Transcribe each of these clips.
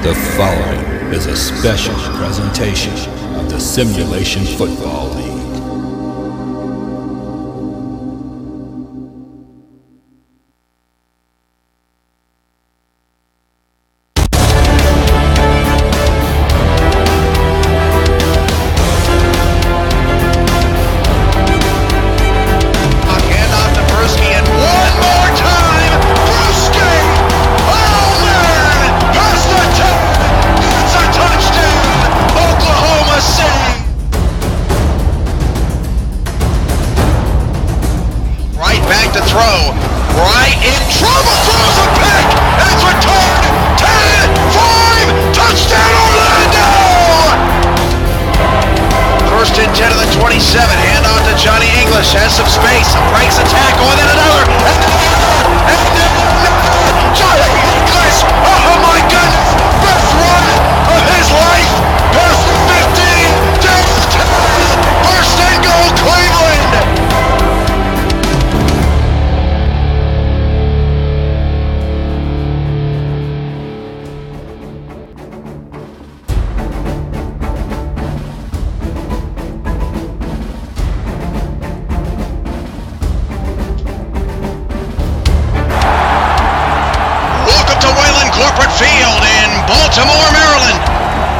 The following is a special presentation of the Simulation Football League. Field in Baltimore, Maryland,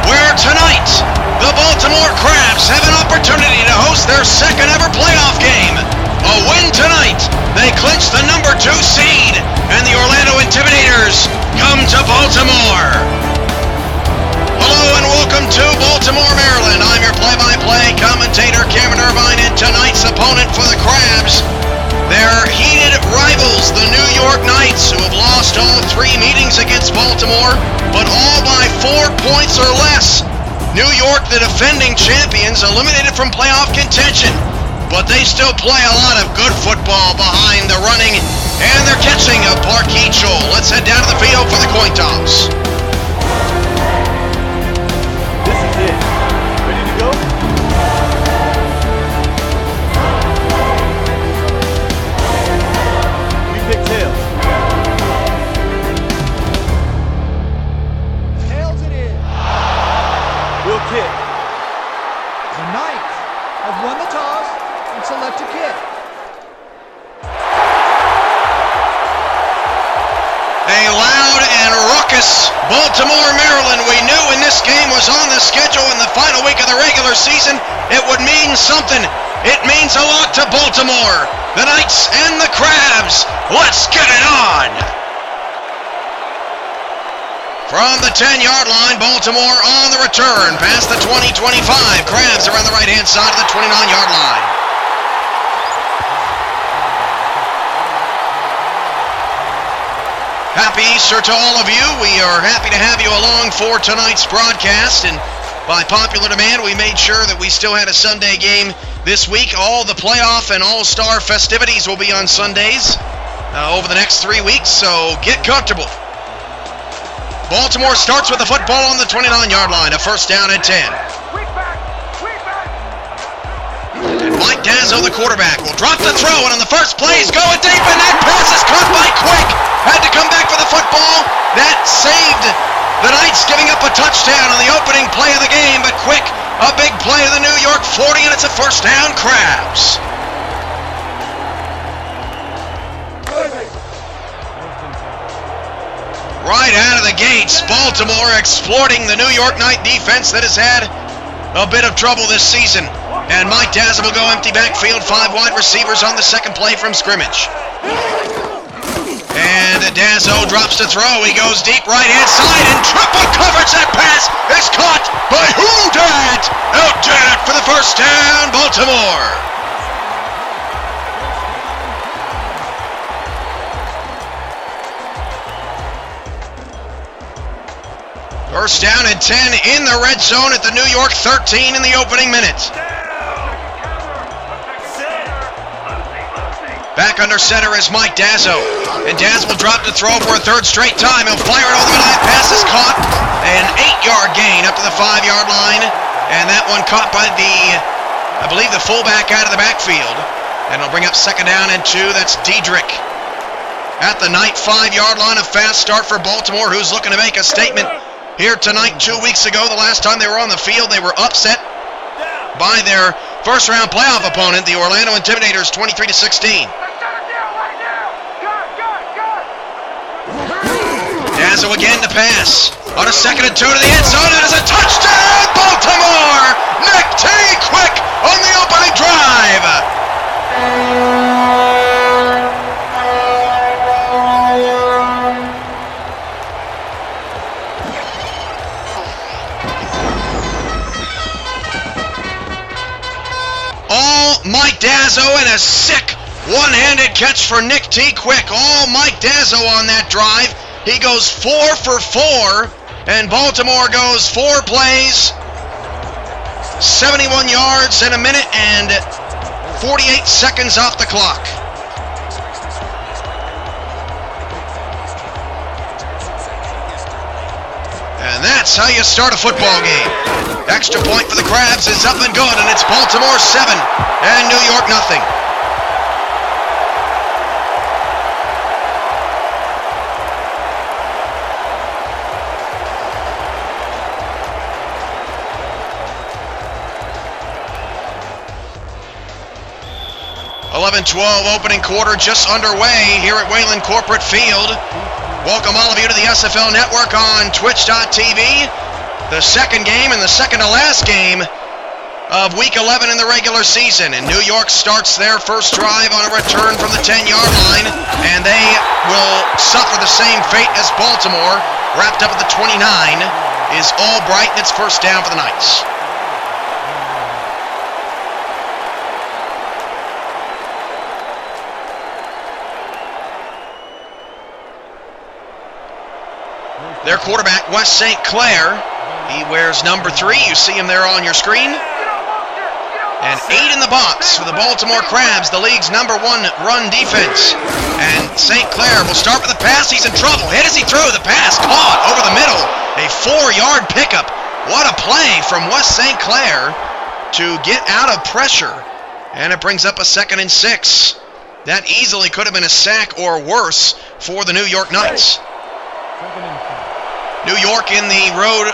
where tonight the Baltimore Crabs have an opportunity to host their second ever playoff game. A win tonight, they clinch the number 2 seed, and the Orlando Intimidators come to Baltimore. Hello and welcome to Baltimore, Maryland. I'm your play-by-play commentator, Cameron Irvine, and tonight's opponent for the Crabs, their heated rivals, the New York Knights, who have lost all 3 meetings against Baltimore, but all by 4 points or less. New York, the defending champions, eliminated from playoff contention, but they still play a lot of good football behind the running and their catching of Parkeet Joel. Let's head down to the field for the coin toss. This is it. Ready to go? Pick tails. Tails it is. We'll kick. The Knights have won the toss and select a kick. A loud and raucous Baltimore, Maryland. We knew when this game was on the schedule in the final week of the regular season, it would mean something. It means a lot to Baltimore, the Knights and the Crabs. Let's get it on! From the 10-yard line, Baltimore on the return, past the 20-25. Crabs are on the right-hand side of the 29-yard line. Happy Easter to all of you. We are happy to have you along for tonight's broadcast, and by popular demand, we made sure that we still had a Sunday game this week. All the playoff and all-star festivities will be on Sundays over the next 3 weeks, so get comfortable. Baltimore starts with the football on the 29-yard line, a first down and 10. And Mike Dazzo, the quarterback, will drop the throw, and on the first play, he's going deep, and that pass is caught by Quick. Had to come back for the football. That saved the Knights, giving up a touchdown on the opening play of the game, but Quick, a big play to the New York 40, and it's a first down, Crabs. Right out of the gates, Baltimore exploiting the New York Knight defense that has had a bit of trouble this season. And Mike Dazzo will go empty backfield, 5 wide receivers on the second play from scrimmage. And Dazzo drops to throw. He goes deep right-hand side and triple coverage. That pass is caught by Houdat. Out did it for the first down, Baltimore. First down and 10 in the red zone at the New York 13 in the opening minute. Back under center is Mike Dazzo. And Dazzo will drop the throw for a third straight time. He'll fire it over the middle. That pass is caught. An 8-yard gain up to the 5-yard line. And that one caught by I believe the fullback out of the backfield. And it'll bring up second down and 2. That's Diedrich. At the Knight 5-yard line, a fast start for Baltimore, who's looking to make a statement here tonight. 2 weeks ago, the last time they were on the field, they were upset by their first-round playoff opponent, the Orlando Intimidators, 23-16. Dazo again to pass. On a 2nd and 2 to the end zone. It is a touchdown, Baltimore! Nick T. Quick on the opening drive. All Mike Dazo and a sick one-handed catch for Nick T. Quick. All Mike Dazo on that drive. He goes 4 for 4, and Baltimore goes 4 plays, 71 yards, and a minute and 48 seconds off the clock. And that's how you start a football game. Extra point for the Crabs is up and good, and it's Baltimore 7 and New York nothing. Opening quarter just underway here at Wayland Corporate Field. Welcome all of you to the SFL Network on Twitch.tv. The second game and the second to last game of Week 11 in the regular season. And New York starts their first drive on a return from the 10-yard line, and they will suffer the same fate as Baltimore. Wrapped up at the 29 is Albright, and it's first down for the Knights. Their quarterback, Wes St. Clair, he wears number 3. You see him there on your screen. And 8 in the box for the Baltimore Crabs, the league's number 1 run defense. And St. Clair will start with the pass. He's in trouble. Hit as he threw. The pass caught over the middle. A 4-yard pickup. What a play from Wes St. Clair to get out of pressure. And it brings up a 2nd and 6. That easily could have been a sack or worse for the New York Knights. New York in the road,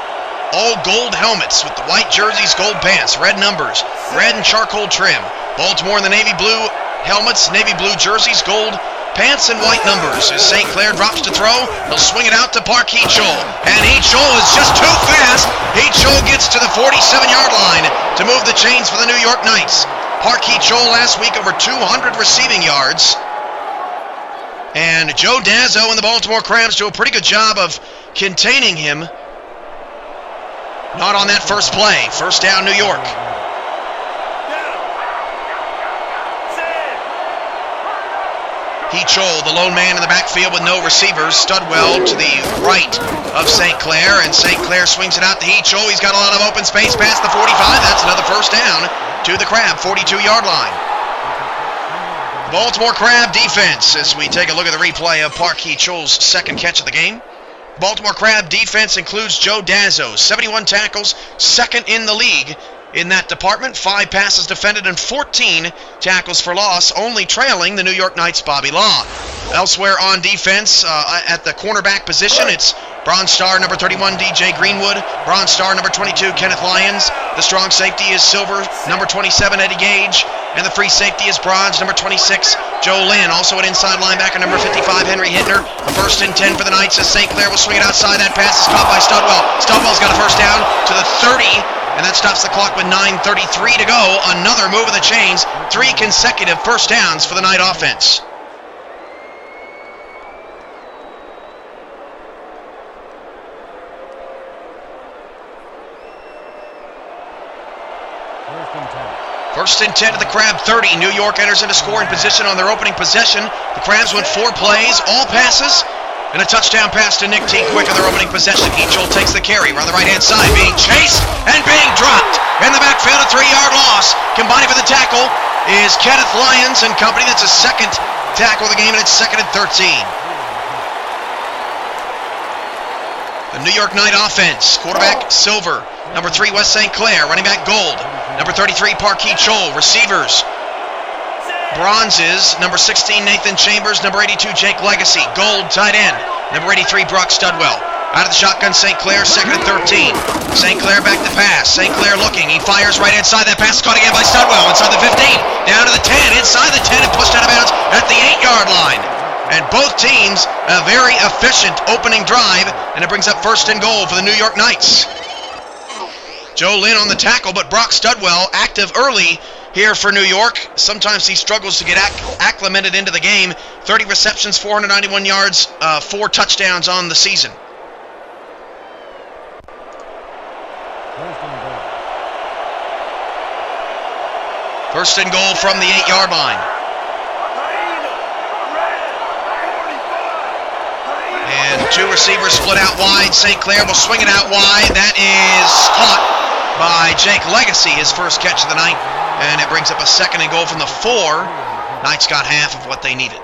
all gold helmets with the white jerseys, gold pants, red numbers, red and charcoal trim. Baltimore in the navy blue helmets, navy blue jerseys, gold pants and white numbers. As St. Clair drops to throw, he'll swing it out to Park Heachol. And Heachol is just too fast. Heachol gets to the 47-yard line to move the chains for the New York Knights. Park Heachol last week over 200 receiving yards. And Joe Dazo and the Baltimore Crabs do a pretty good job of containing him. Not on that first play. First down, New York. Heachol, the lone man in the backfield with no receivers. Studwell to the right of St. Clair, and St. Clair swings it out to Heachol. He's got a lot of open space past the 45. That's another first down to the Crab, 42-yard line. Baltimore Crab defense, as we take a look at the replay of Park Heachol's second catch of the game. Baltimore Crab defense includes Joe Dazo, 71 tackles, second in the league in that department. 5 passes defended and 14 tackles for loss, only trailing the New York Knights' Bobby Law. Elsewhere on defense, at the cornerback position, it's Bronze Star number 31, DJ Greenwood. Bronze Star number 22, Kenneth Lyons. The strong safety is Silver, number 27, Eddie Gage. And the free safety is Bronze, number 26, Joe Lynn. Also an inside linebacker, number 55, Henry Hittner. A 1st and 10 for the Knights as St. Clair will swing it outside. That pass is caught by Studwell. Studwell's got a first down to the 30. And that stops the clock with 9:33 to go. Another move of the chains. 3 consecutive first downs for the Knight offense. First and 10 to the Crab 30. New York enters into scoring position on their opening possession. The Crabs went 4 plays, all passes, and a touchdown pass to Nick T. Quick on their opening possession. Heachol takes the carry around the right-hand side, being chased and being dropped. In the backfield, a 3-yard loss. Combining for the tackle is Kenneth Lyons and company. That's a second tackle of the game, and it's 2nd and 13. The New York Knight offense. Quarterback, Silver. Number 3, Wes St. Clair. Running back, Gold. Number 33, Park Heachol. Receivers, Bronzes. Number 16, Nathan Chambers. Number 82, Jake Legacy. Gold, tight end. Number 83, Brock Studwell. Out of the shotgun, St. Clair, 2nd and 13. St. Clair back to pass. St. Clair looking. He fires right inside. That pass is caught again by Studwell. Inside the 15. Down to the 10. Inside the 10 and pushed out of bounds at the 8-yard line. And both teams a very efficient opening drive. And it brings up 1st and goal for the New York Knights. Joe Lynn on the tackle, but Brock Studwell active early here for New York. Sometimes he struggles to get acclimated into the game. 30 receptions, 491 yards, 4 touchdowns on the season. First and goal from the 8-yard line. And 2 receivers split out wide. St. Clair will swing it out wide. That is caught by Jake Legacy, his first catch of the night. And it brings up a 2nd and goal from the 4. Knights got half of what they needed.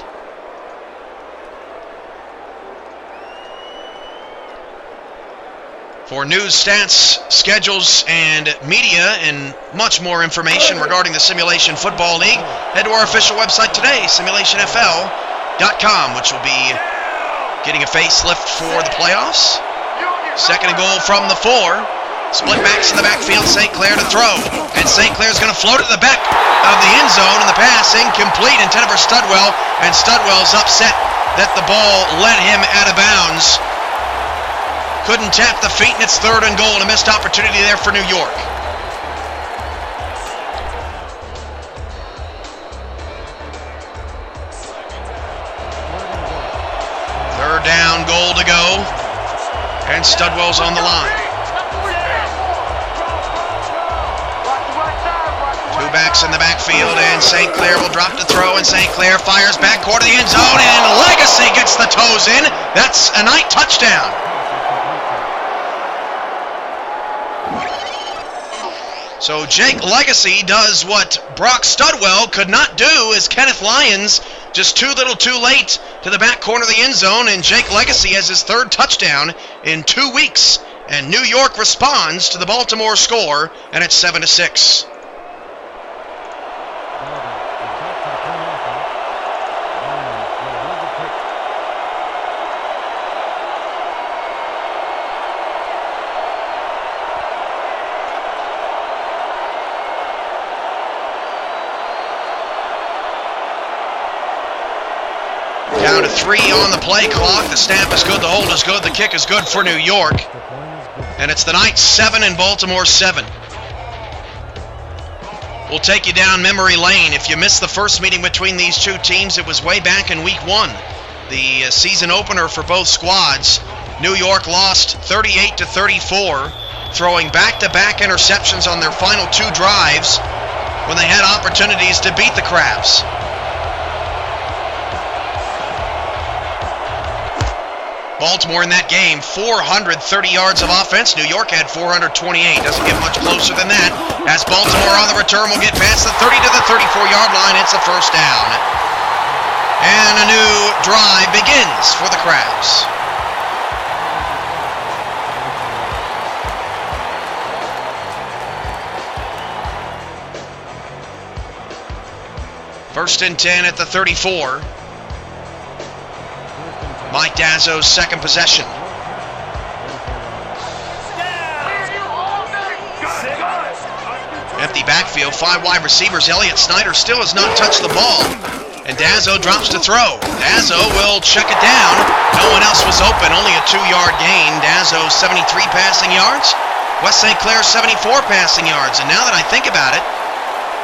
For news, stats, schedules, and media, and much more information regarding the Simulation Football League, head to our official website today, simulationfl.com, which will be getting a facelift for the playoffs. 2nd and goal from the 4. Split backs in the backfield, St. Clair to throw. And St. Clair's going to float it to the back of the end zone, and the pass incomplete, intended for Studwell, and Studwell's upset that the ball led him out of bounds. Couldn't tap the feet, and it's 3rd and goal, and a missed opportunity there for New York. Third down, goal to go, and Studwell's on the line. 2 backs in the backfield, and St. Clair will drop to throw, and St. Clair fires back quarter of the end zone, and Legacy gets the toes in. That's a Knight touchdown. So Jake Legacy does what Brock Studwell could not do, as Kenneth Lyons just too little too late to the back corner of the end zone, and Jake Legacy has his 3rd touchdown in 2 weeks, and New York responds to the Baltimore score, and it's 7-6. Down to 3 on the play clock. The snap is good, the hold is good, the kick is good for New York. And it's the Knights 7 and Baltimore 7. We'll take you down memory lane. If you missed the first meeting between these two teams, it was way back in week 1. The season opener for both squads. New York lost 38-34, throwing back-to-back interceptions on their final 2 drives when they had opportunities to beat the Crabs. Baltimore in that game, 430 yards of offense. New York had 428. Doesn't get much closer than that. As Baltimore on the return will get past the 30 to the 34-yard line. It's a 1st down. And a new drive begins for the Crabs. First and 10 at the 34. Mike Dazzo's 2nd possession. Empty backfield, 5 wide receivers. Elliott Snyder still has not touched the ball. And Dazzo drops to throw. Dazzo will check it down. No one else was open, only a 2-yard gain. Dazzo 73 passing yards. West St. Clair 74 passing yards. And now that I think about it,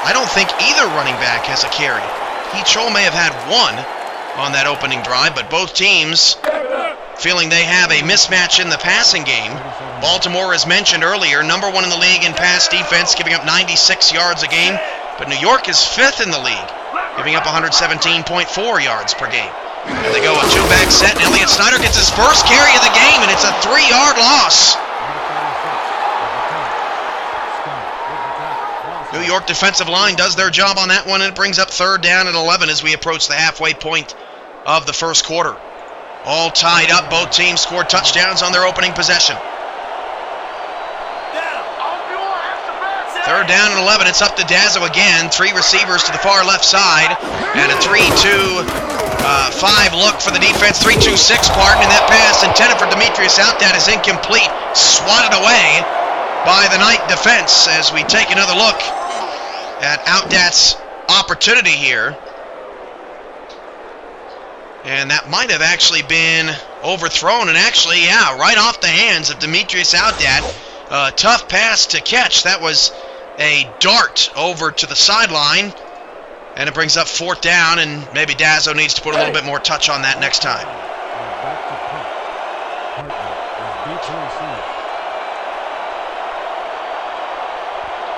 I don't think either running back has a carry. Heath Scholl may have had 1 on that opening drive, but both teams feeling they have a mismatch in the passing game. Baltimore, as mentioned earlier, number 1 in the league in pass defense, giving up 96 yards a game, but New York is 5th in the league, giving up 117.4 yards per game. And they go a 2-back set, and Elliott Snyder gets his first carry of the game, and it's a 3-yard loss. New York defensive line does their job on that one, and it brings up 3rd down and 11 as we approach the halfway point of the first quarter. All tied up. Both teams scored touchdowns on their opening possession. 3rd down and 11. It's up to Dazzo again. 3 receivers to the far left side. And a 3-2 5 look for the defense, 3-2-6 pardon, and that pass intended for Demetrius Outdat is incomplete, swatted away by the Knight defense as we take another look at Outdat's opportunity here. And that might have actually been overthrown, and actually, yeah, right off the hands of Demetrius Outdat. Tough pass to catch. That was a dart over to the sideline. And it brings up 4th down, and maybe Dazzo needs to put a little bit more touch on that next time.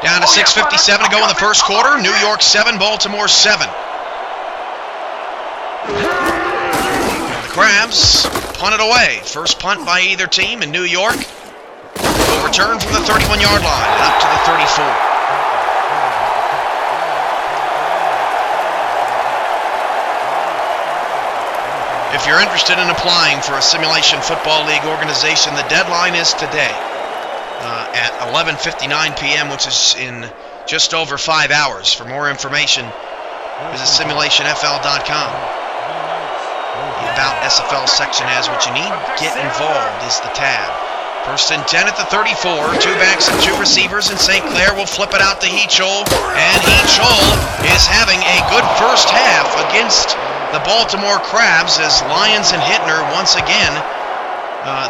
Down to 6:57 to go in the first quarter. New York 7, Baltimore 7. The Crabs punt it away. First punt by either team in New York. Will return from the 31-yard line and up to the 34. If you're interested in applying for a Simulation Football League organization, the deadline is today at 11:59 p.m., which is in just over 5 hours. For more information, visit simulationfl.com. The About SFL section has what you need. Get involved is the tab. 1st and 10 at the 34. 2 backs and 2 receivers, and St. Clair will flip it out to Heachol. And Heachol is having a good first half against the Baltimore Crabs as Lyons and Hittner once again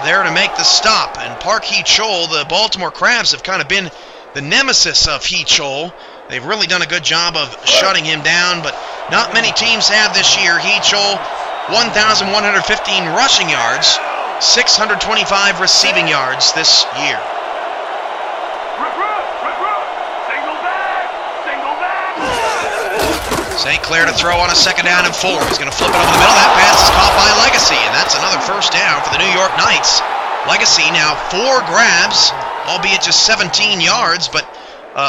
there to make the stop. And Park Heachol, the Baltimore Crabs have kind of been the nemesis of Heachol. They've really done a good job of shutting him down, but not many teams have this year. Heachol, 1,115 rushing yards, 625 receiving yards this year. St. Clair to throw on a 2nd down and 4. He's going to flip it over the middle. That pass is caught by Legacy, and that's another first down for the New York Knights. Legacy now 4 grabs, albeit just 17 yards, but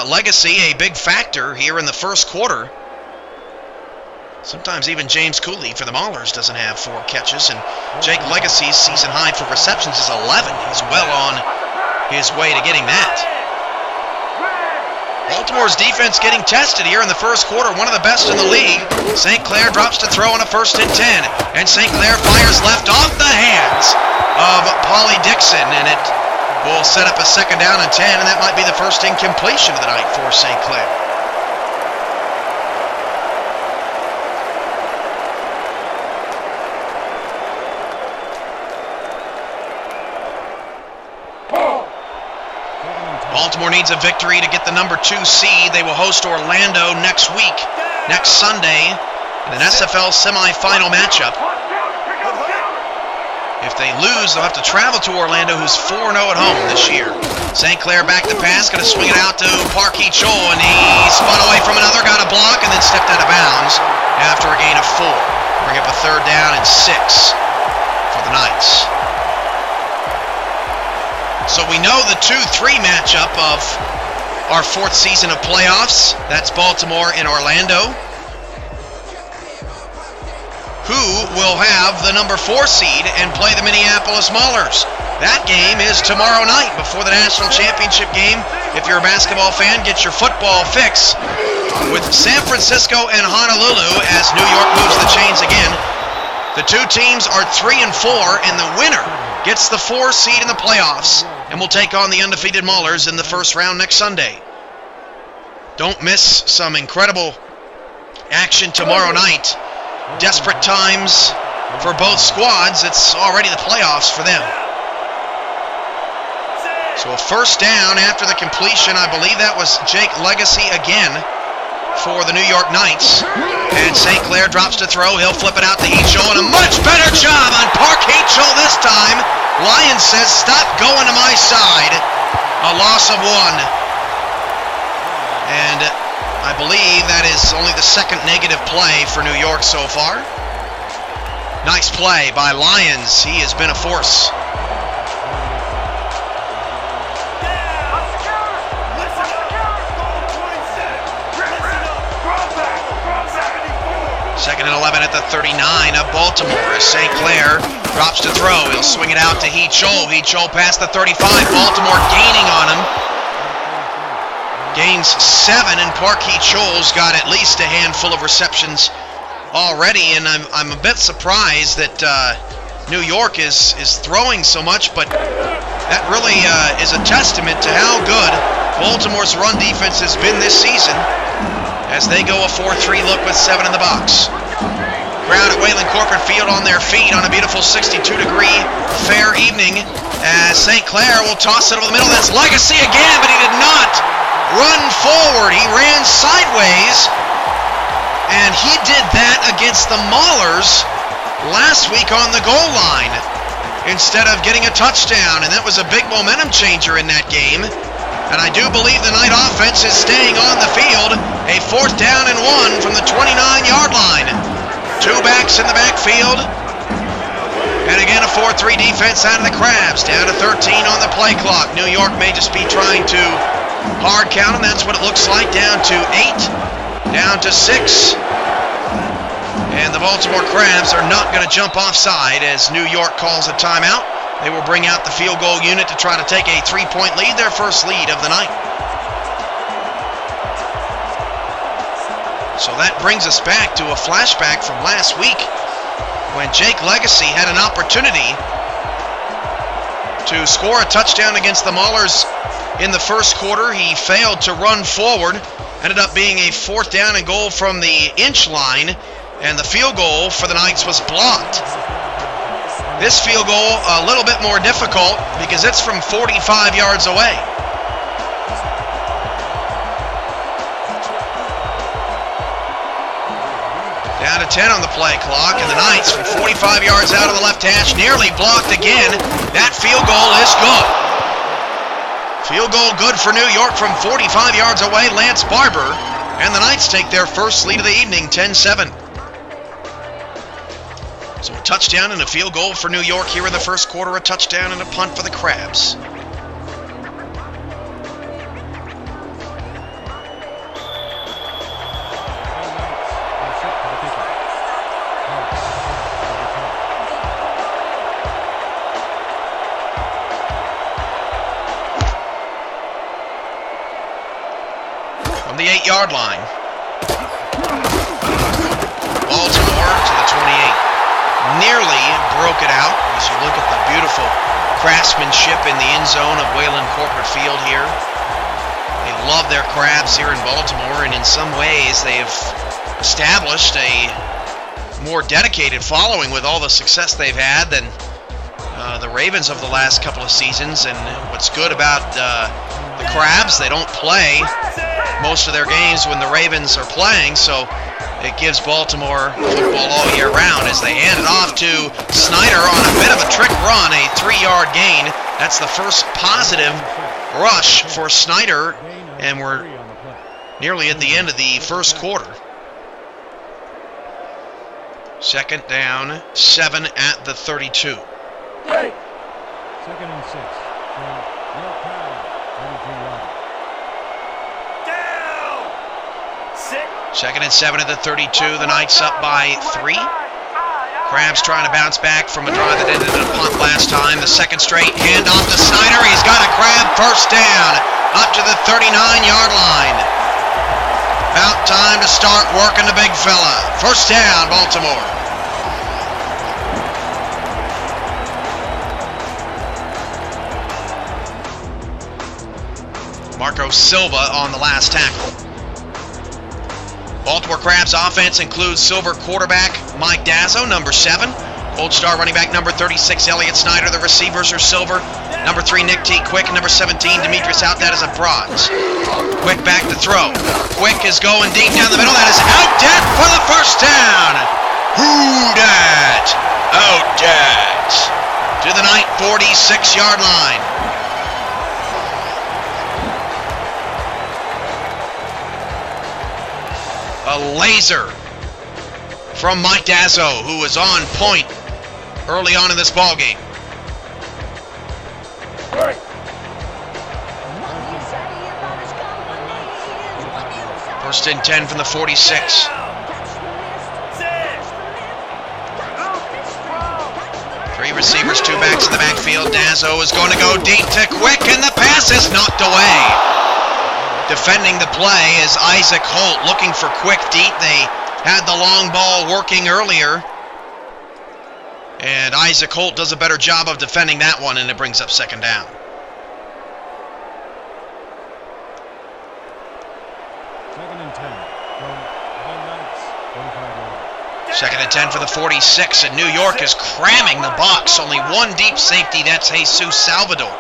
Legacy a big factor here in the first quarter. Sometimes even James Cooley for the Maulers doesn't have 4 catches, and Jake Legacy's season high for receptions is 11. He's well on his way to getting that. Baltimore's defense getting tested here in the first quarter, one of the best in the league. St. Clair drops to throw on a 1st and 10, and St. Clair fires left off the hands of Paulie Dixon, and it will set up a 2nd down and 10, and that might be the first incompletion of the night for St. Clair. Baltimore needs a victory to get the number 2 seed. They will host Orlando next week, next Sunday, in an SFL semifinal matchup. If they lose, they'll have to travel to Orlando, who's 4-0 at home this year. St. Clair back to pass, going to swing it out to Park Heachol, and he spun away from another, got a block, and then stepped out of bounds after a gain of 4. Bring up a 3rd down and 6 for the Knights. So we know the 2-3 matchup of our 4th season of playoffs. That's Baltimore and Orlando. Who will have the number 4 seed and play the Minneapolis Maulers? That game is tomorrow night before the national championship game. If you're a basketball fan, get your football fix with San Francisco and Honolulu as New York moves the chains again. The 2 teams are 3 and 4, and the winner gets the 4 seed in the playoffs and will take on the undefeated Maulers in the first round next Sunday. Don't miss some incredible action tomorrow night. Desperate times for both squads. It's already the playoffs for them. So a 1st down after the completion. I believe that was Jake Legacy again for the New York Knights. And St. Clair drops to throw. He'll flip it out to Heachol, and a much better job on Park Heachol this time. Lyons says, stop going to my side. A loss of 1. And I believe that is only the 2nd negative play for New York so far. Nice play by Lyons. He has been a force. Second and 11 at the 39 of Baltimore as St. Clair drops to throw. He'll swing it out to Heachol. Heachol past the 35. Baltimore gaining on him. Gains 7, and Park Heachol's got at least a handful of receptions already, and I'm a bit surprised that New York is throwing so much, but that really is a testament to how good Baltimore's run defense has been this season as they go a 4-3 look with 7 in the box. Crowd at Wayland Corporate Field on their feet on a beautiful 62-degree fair evening as St. Clair will toss it over the middle. That's Legacy again, but he did not run forward. He ran sideways, and he did that against the Maulers last week on the goal line instead of getting a touchdown, and that was a big momentum changer in that game. And I do believe the Knight offense is staying on the field. A 4th down and 1 from the 29-yard line. 2 backs in the backfield. And again, a 4-3 defense out of the Crabs. Down to 13 on the play clock. New York may just be trying to hard count them. That's what it looks like. Down to 8. Down to 6. And the Baltimore Crabs are not going to jump offside as New York calls a timeout. They will bring out the field goal unit to try to take a 3-point lead, their first lead of the night. So that brings us back to a flashback from last week when Jake Legacy had an opportunity to score a touchdown against the Maulers in the first quarter. He failed to run forward, ended up being a 4th down and goal from the inch line, and the field goal for the Knights was blocked. This field goal a little bit more difficult because it's from 45 yards away. Down to 10 on the play clock, and the Knights from 45 yards out of the left hash, nearly blocked again. That field goal is good. Field goal good for New York from 45 yards away, Lance Barber, and the Knights take their first lead of the evening, 10-7. So a touchdown and a field goal for New York here in the first quarter, a touchdown and a punt for the Crabs. From the 8-yard line, Baltimore to the 28. Nearly broke it out as you look at the beautiful craftsmanship in the end zone of Wayland Corporate Field here. They love their Crabs here in Baltimore, and in some ways they have established a more dedicated following with all the success they've had than the Ravens of the last couple of seasons. And what's good about the Crabs, they don't play most of their games when the Ravens are playing, so it gives Baltimore football all year round as they hand it off to Snyder on a bit of a trick run, a 3-yard gain. That's the first positive rush for Snyder, and we're nearly at the end of the first quarter. 2nd down, 7 at the 32. 2nd and 6. No crowd. 33 yards. 2nd and 7 at the 32. The Knights up by 3. Crabs trying to bounce back from a drive that ended in a punt last time. The second straight handoff to Snyder. He's got a Crab first down up to the 39-yard line. About time to start working the big fella. First down, Baltimore. Marco Silva on the last tackle. Baltimore Crabs offense includes Silver quarterback Mike Dazzo, number 7. Gold Star running back number 36, Elliott Snyder. The receivers are Silver. Number 3, Nick T. Quick. Number 17, Demetrius Out. That is a bronze. Quick back to throw. Quick is going deep down the middle. That is Out Dat for the first down. Who dat? Out Dat. To the Knight 46-yard line. A laser from Mike Dazzo, who was on point early on in this ball game. First and 10 from the 46. Three receivers, 2 backs in the backfield. Dazzo is going to go deep to Quick, and the pass is knocked away. Defending the play is Isaac Holt, looking for Quick deep. They had the long ball working earlier. And Isaac Holt does a better job of defending that one, and it brings up second down. Second and 10 from the Knights, 45 yards. Second and 10 for the 46, and New York is cramming the box. Only one deep safety, that's Jesus Salvador.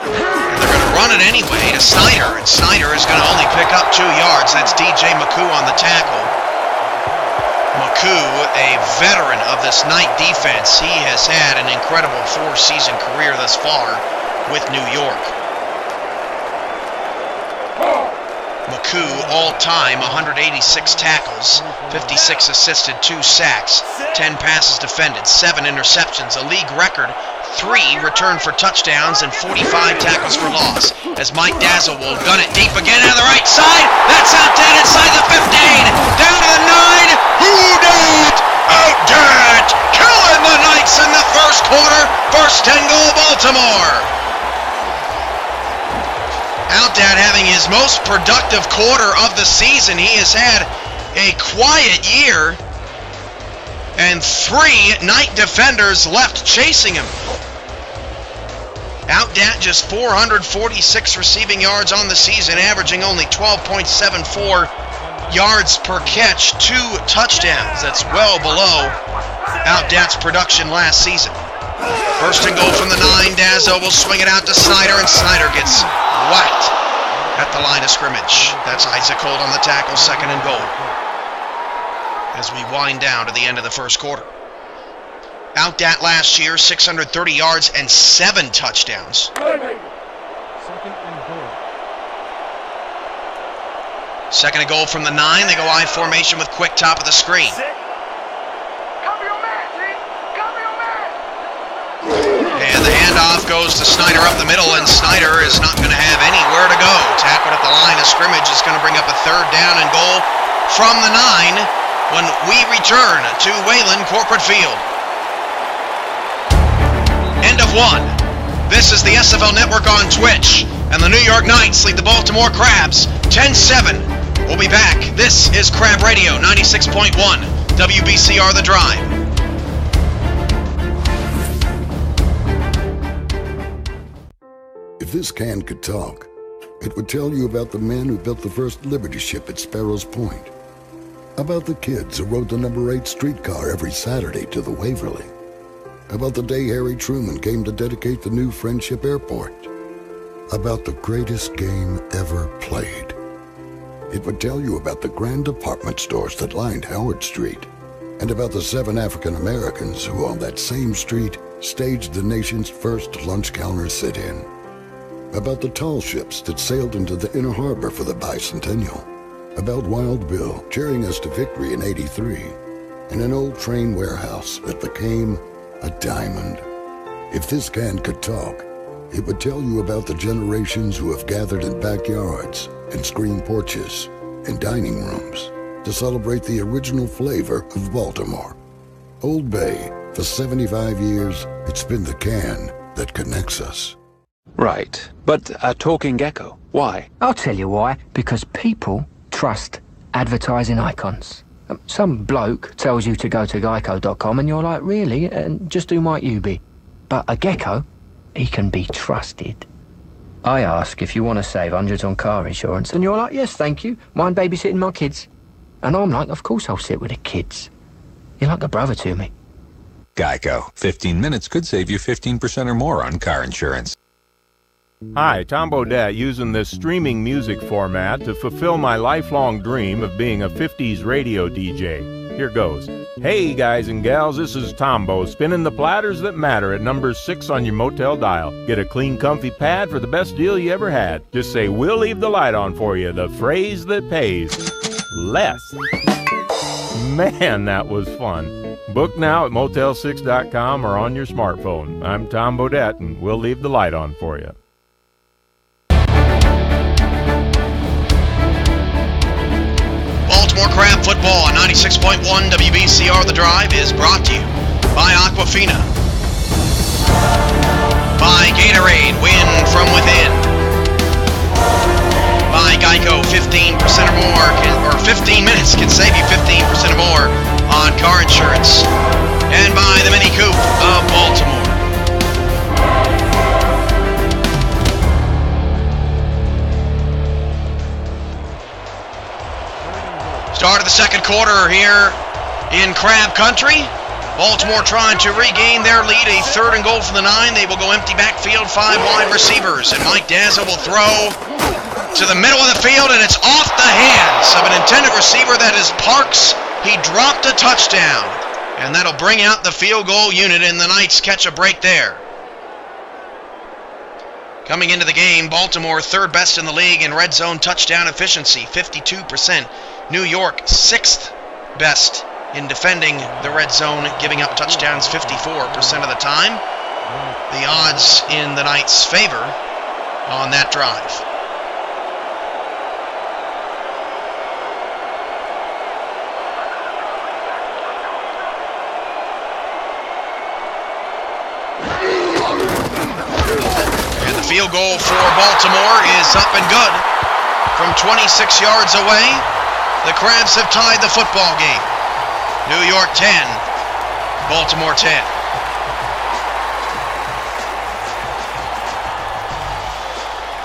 And they're going to run it anyway to Snyder, and Snyder is going to only pick up 2 yards. That's DJ McCoo on the tackle. McCoo, a veteran of this Knight defense. He has had an incredible 4-season career thus far with New York. McCoo, all-time, 186 tackles, 56 assisted, 2 sacks, 10 passes defended, 7 interceptions, a league record, 3 returned for touchdowns, and 45 tackles for loss. As Mike Dazzle will gun it deep again out of the right side. That's out dead inside the 15, down to the 9. Who dat? Out dead! Killing the Knights in the first quarter. First 10 goal, Baltimore. Outdat having his most productive quarter of the season. He has had a quiet year, and 3 Knight defenders left chasing him. Outdat just 446 receiving yards on the season, averaging only 12.74 yards per catch, 2 touchdowns. That's well below Outdat's production last season. First and goal from the 9. Dazzo will swing it out to Snyder, and Snyder gets whacked at the line of scrimmage. That's Isaac Holt on the tackle, second and goal, as we wind down to the end of the first quarter. Outdat last year, 630 yards and 7 touchdowns. Second and goal. Second and goal from the 9. They go I formation with quick top of the screen. And the handoff goes to Snyder up the middle, and Snyder is not going to have anywhere to go. Tackled at the line of scrimmage is going to bring up a third down and goal from the 9 when we return to Wayland Corporate Field. End of 1. This is the SFL Network on Twitch, and the New York Knights lead the Baltimore Crabs 10-7. We'll be back. This is Crab Radio 96.1, WBCR The Drive. If this can could talk, it would tell you about the men who built the first Liberty ship at Sparrows Point, about the kids who rode the number 8 streetcar every Saturday to the Waverly, about the day Harry Truman came to dedicate the new Friendship Airport, about the greatest game ever played. It would tell you about the grand department stores that lined Howard Street, and about the 7 African Americans who on that same street staged the nation's first lunch counter sit-in, about the tall ships that sailed into the inner harbor for the bicentennial, about Wild Bill cheering us to victory in '83, and an old train warehouse that became a diamond. If this can could talk, it would tell you about the generations who have gathered in backyards and screen porches and dining rooms to celebrate the original flavor of Baltimore. Old Bay, for 75 years, it's been the can that connects us. Right, but a talking gecko, why? I'll tell you why. Because people trust advertising icons. Some bloke tells you to go to geico.com and you're like, really? And just who might you be? But a gecko, he can be trusted. I ask if you want to save hundreds on car insurance, and you're like, yes, thank you. Mind babysitting my kids? And I'm like, of course I'll sit with the kids. You're like a brother to me. Geico. 15 minutes could save you 15% or more on car insurance. Hi, Tom Bodette, using this streaming music format to fulfill my lifelong dream of being a 50s radio DJ. Here goes. Hey guys and gals, this is Tombo, spinning the platters that matter at number 6 on your motel dial. Get a clean, comfy pad for the best deal you ever had. Just say, we'll leave the light on for you, the phrase that pays less. Man, that was fun. Book now at motel6.com or on your smartphone. I'm Tom Bodette, and we'll leave the light on for you. Baltimore Crab Football on 96.1 WBCR The Drive is brought to you by Aquafina, by Gatorade, win from within, by Geico. 15% or more, or 15 minutes can save you 15% or more on car insurance. And by the Mini Coupe of Baltimore. Start of the second quarter here in Crab Country. Baltimore trying to regain their lead. A 3rd and goal from the 9. They will go empty backfield, 5 wide receivers. And Mike Dazza will throw to the middle of the field, and it's off the hands of an intended receiver. That is Parks. He dropped a touchdown. And that'll bring out the field goal unit, and the Knights catch a break there. Coming into the game, Baltimore 3rd best in the league in red zone touchdown efficiency, 52%. New York 6th best in defending the red zone, giving up touchdowns 54% of the time. The odds in the Knights' favor on that drive. And the field goal for Baltimore is up and good. From 26 yards away, the Crabs have tied the football game. New York 10, Baltimore 10.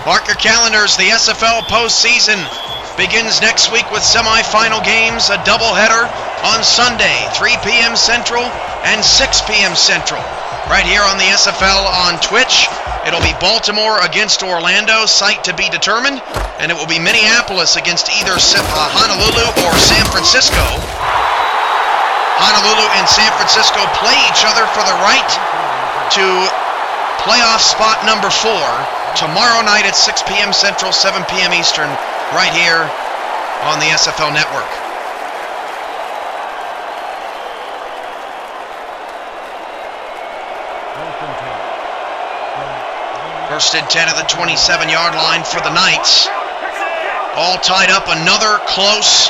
Mark your calendars, the SFL postseason begins next week with semifinal games, a doubleheader on Sunday, 3 p.m. Central and 6 p.m. Central. Right here on the SFL on Twitch. It'll be Baltimore against Orlando, site to be determined, and it will be Minneapolis against either Honolulu or San Francisco. Honolulu and San Francisco play each other for the right to playoff spot number 4 tomorrow night at 6 p.m. Central, 7 p.m. Eastern, right here on the SFL Network. First and 10 at the 27-yard line for the Knights. All tied up, another close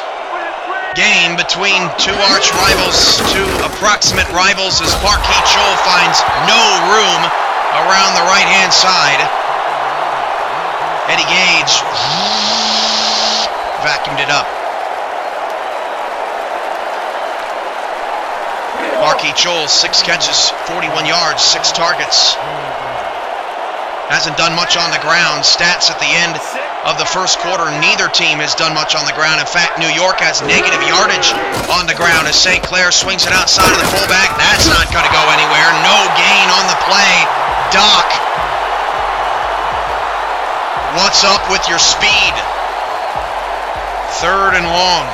game between two arch rivals, two approximate rivals, as Parkey Chol finds no room around the right-hand side. Eddie Gage vacuumed it up. Parkey Chol, 6 catches, 41 yards, 6 targets. Hasn't done much on the ground. Stats at the end of the first quarter, neither team has done much on the ground. In fact, New York has negative yardage on the ground as St. Clair swings it outside of the fullback. That's not going to go anywhere. No gain on the play. Doc, what's up with your speed? 3rd and long.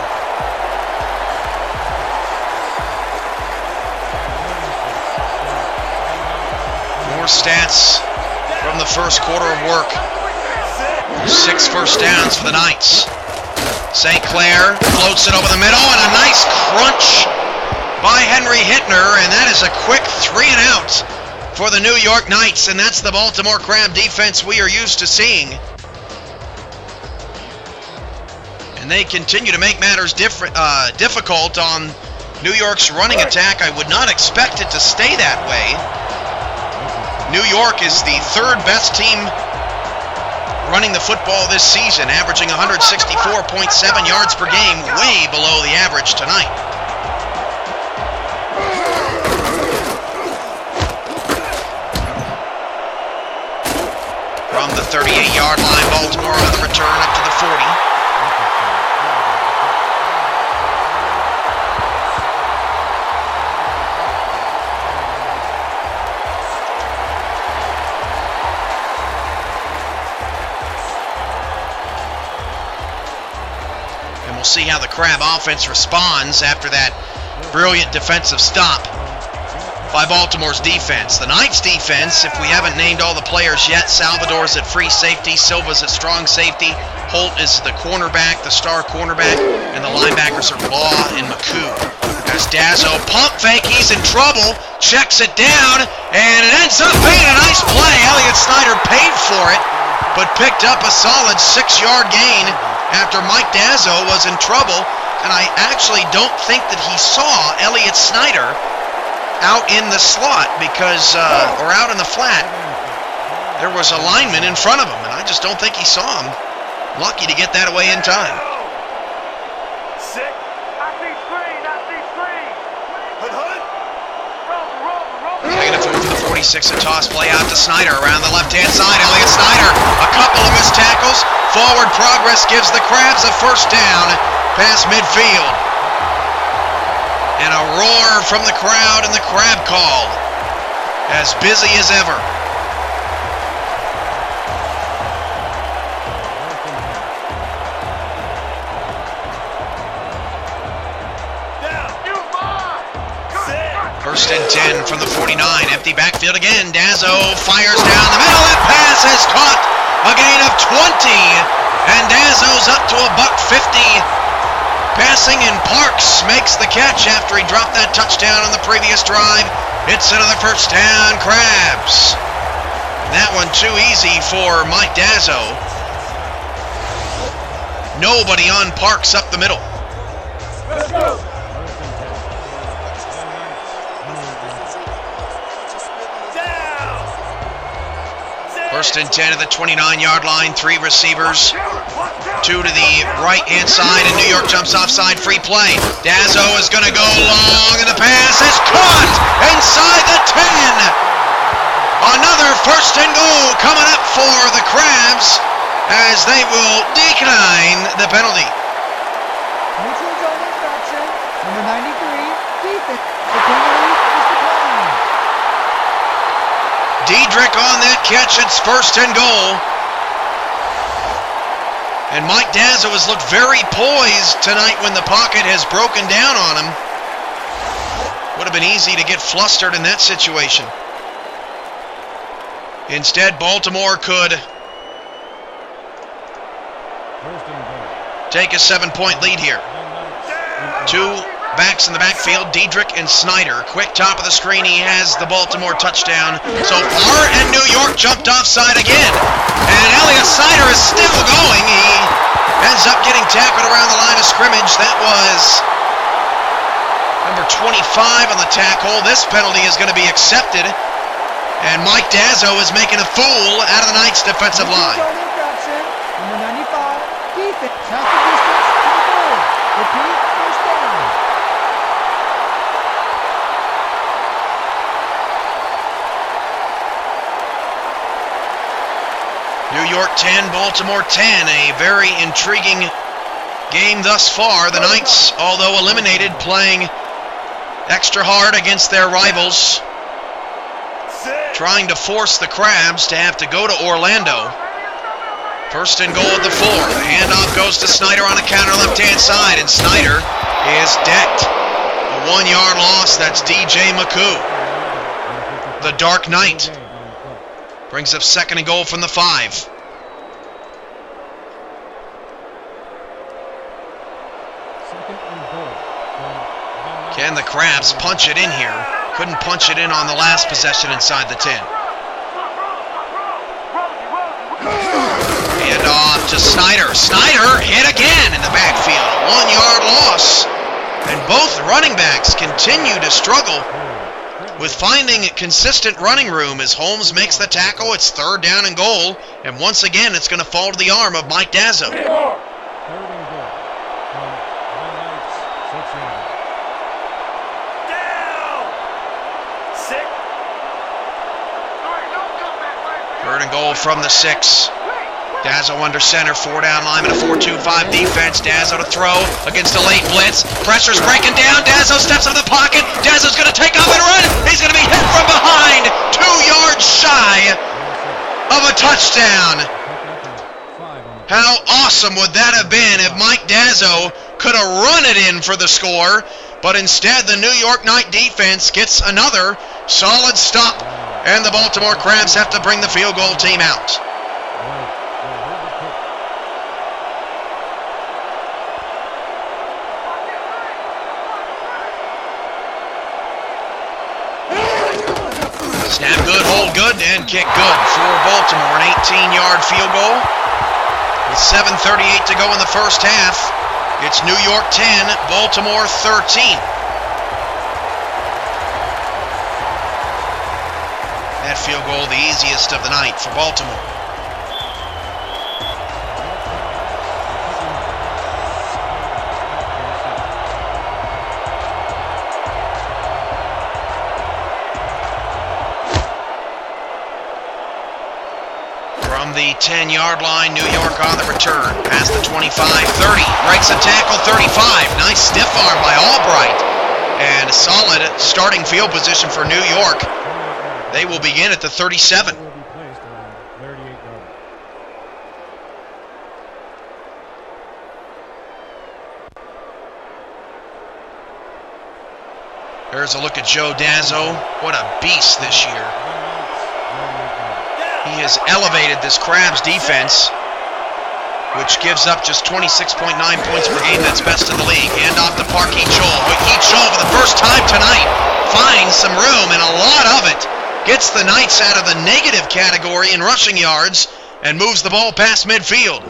More stats from the first quarter of work. 6 first downs for the Knights. St. Clair floats it over the middle, and a nice crunch by Henry Hittner, and that is a quick 3 and out for the New York Knights, and that's the Baltimore Crab defense we are used to seeing. And they continue to make matters difficult on New York's running attack. I would not expect it to stay that way. New York is the 3rd best team running the football this season, averaging 164.7 yards per game, way below the average tonight. From the 38-yard line, Baltimore on the return up to the 40. See how the Crab offense responds after that brilliant defensive stop by Baltimore's defense. The Knights defense, if we haven't named all the players yet, Salvador's at free safety, Silva's at strong safety, Holt is the cornerback, the star cornerback, and the linebackers are Law and McCoo. As Dazzo pump fake, he's in trouble, checks it down, and it ends up being a nice play. Elliott Snyder paid for it, but picked up a solid 6-yard gain after Mike Dazzo was in trouble, and I actually don't think that he saw Elliott Snyder out in the slot because, or out in the flat. There was a lineman in front of him, and I just don't think he saw him. Lucky to get that away in time. Sick. I see screen. Hood. Taking it forward to the 46, a toss play out to Snyder around the left-hand side. Elliott Snyder, a couple of missed tackles. Forward progress gives the Crabs a first down past midfield. And a roar from the crowd in the Crab Call. As busy as ever. First and 10 from the 49. Empty backfield again. Dazzo fires down the middle. That pass is caught. A gain of 20. And Dazzo's up to $1.50. Passing, and Parks makes the catch after he dropped that touchdown on the previous drive. It's another first down, Crabs. That one too easy for Mike Dazzo. Nobody on Parks up the middle. Let's go. First and 10 at the 29-yard line, 3 receivers, 2 to the right-hand side, and New York jumps offside, free play. Dazzo is going to go long, and the pass is caught inside the 10. Another first and goal coming up for the Crabs as they will decline the penalty. Neutral zone infraction, number 93, defense. The penalty is declined. Diedrich on that catch, it's first and goal. And Mike Dazzo has looked very poised tonight when the pocket has broken down on him. Would have been easy to get flustered in that situation. Instead, Baltimore could take a 7-point lead here. 2 backs in the backfield, Diedrich and Snyder. Quick top of the screen, he has the Baltimore touchdown so far, and New York jumped offside again. And Elliott Snyder is still going. He ends up getting tackled around the line of scrimmage. That was number 25 on the tackle. This penalty is going to be accepted. And Mike Dazzo is making a fool out of the Knights' defensive line. Number 95, defense. Half the distance to the goal. Repeat, first down. New York 10, Baltimore 10. A very intriguing game thus far. The Knights, although eliminated, playing extra hard against their rivals, trying to force the Crabs to have to go to Orlando. First and goal at the 4. The handoff goes to Snyder on the counter left-hand side, and Snyder is decked. A 1-yard loss. That's DJ McCoo, the Dark Knight. Brings up second and goal from the 5. Can the Crabs punch it in here? Couldn't punch it in on the last possession inside the 10. And off to Snyder. Snyder hit again in the backfield. A 1-yard loss. And both running backs continue to struggle with finding consistent running room as Holmes makes the tackle. It's third down and goal. And once again, it's going to fall to the arm of Mike Dazzo. Third and goal from the 6. Dazzo under center, 4-down lineman, a 4-2-5 defense. Dazzo to throw against a late blitz. Pressure's breaking down. Dazzo steps out of the pocket. Dazzo's going to take off and run. He's going to be hit from behind. 2 yards shy of a touchdown. How awesome would that have been if Mike Dazzo could have run it in for the score, but instead the New York Knight defense gets another solid stop, and the Baltimore Crabs have to bring the field goal team out. Snap good, hold good, and kick good for Baltimore. An 18-yard field goal. With 7:38 to go in the first half, it's New York 10, Baltimore 13. That field goal, the easiest of the night for Baltimore. From the 10-yard line, New York on the return. Past the 25, 30. Breaks a tackle, 35. Nice stiff arm by Albright. And a solid starting field position for New York. They will begin at the 37. There's a look at Joe Dazzo. What a beast this year. He has elevated this Crabs defense, which gives up just 26.9 points per game. That's best in the league. Hand off to Park Hee-Chol. Hee-Chol for the first time tonight finds some room, and a lot of it. Gets the Knights out of the negative category in rushing yards and moves the ball past midfield.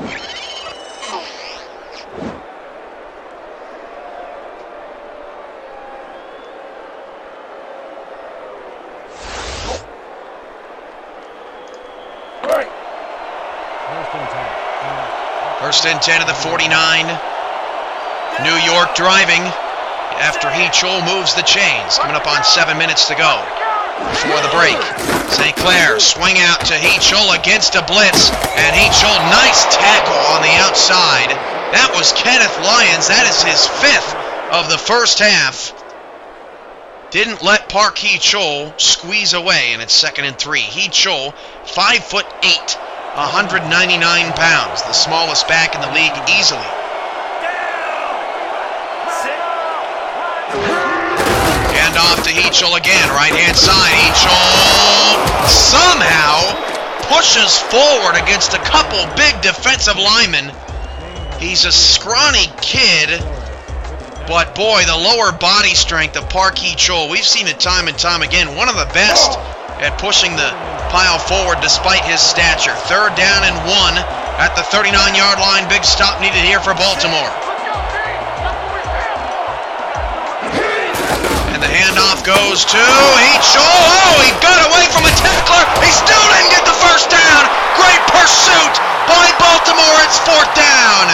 First and 10 of the 49. New York driving after Hee-Chol moves the chains. Coming up on 7 minutes to go before the break. St. Clair swing out to Hee-Chol against a blitz. And Hee-Chol, nice tackle on the outside. That was Kenneth Lyons. That is his 5th of the first half. Didn't let Park Hee-Chol squeeze away, and it's 2nd and 3. Hee-Chol, 5'8". 199 pounds, the smallest back in the league easily. Hand off to Hee-Chol again, right-hand side. Hee-Chol somehow pushes forward against a couple big defensive linemen. He's a scrawny kid, but boy, the lower body strength of Park Hee-Chol, we've seen it time and time again. One of the best at pushing the pile forward despite his stature. 3rd down and 1 at the 39-yard line. Big stop needed here for Baltimore. And the handoff goes to Hee-Chol. Oh, he got away from a tackler. He still didn't get the first down. Great pursuit by Baltimore. It's 4th down.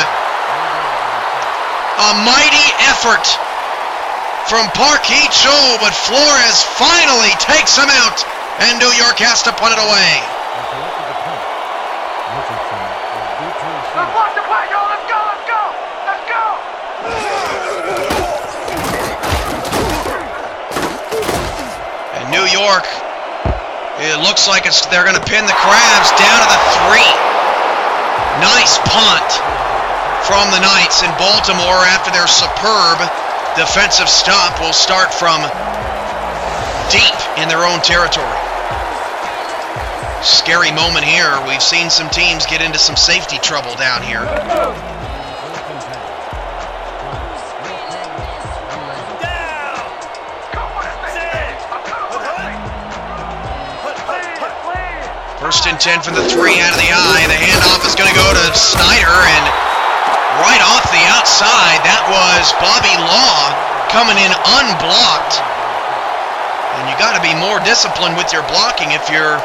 A mighty effort from Park Hee-Chol, but Flores finally takes him out. And New York has to punt it away. And New York, it looks like they're going to pin the Crabs down to the 3. Nice punt from the Knights in Baltimore after their superb defensive stop will start from deep in their own territory. Scary moment here. We've seen some teams get into some safety trouble down here. First and 10 from the 3 out of the eye. The handoff is going to go to Snyder, and right off the outside, that was Bobby Law coming in unblocked. And you got to be more disciplined with your blocking if you're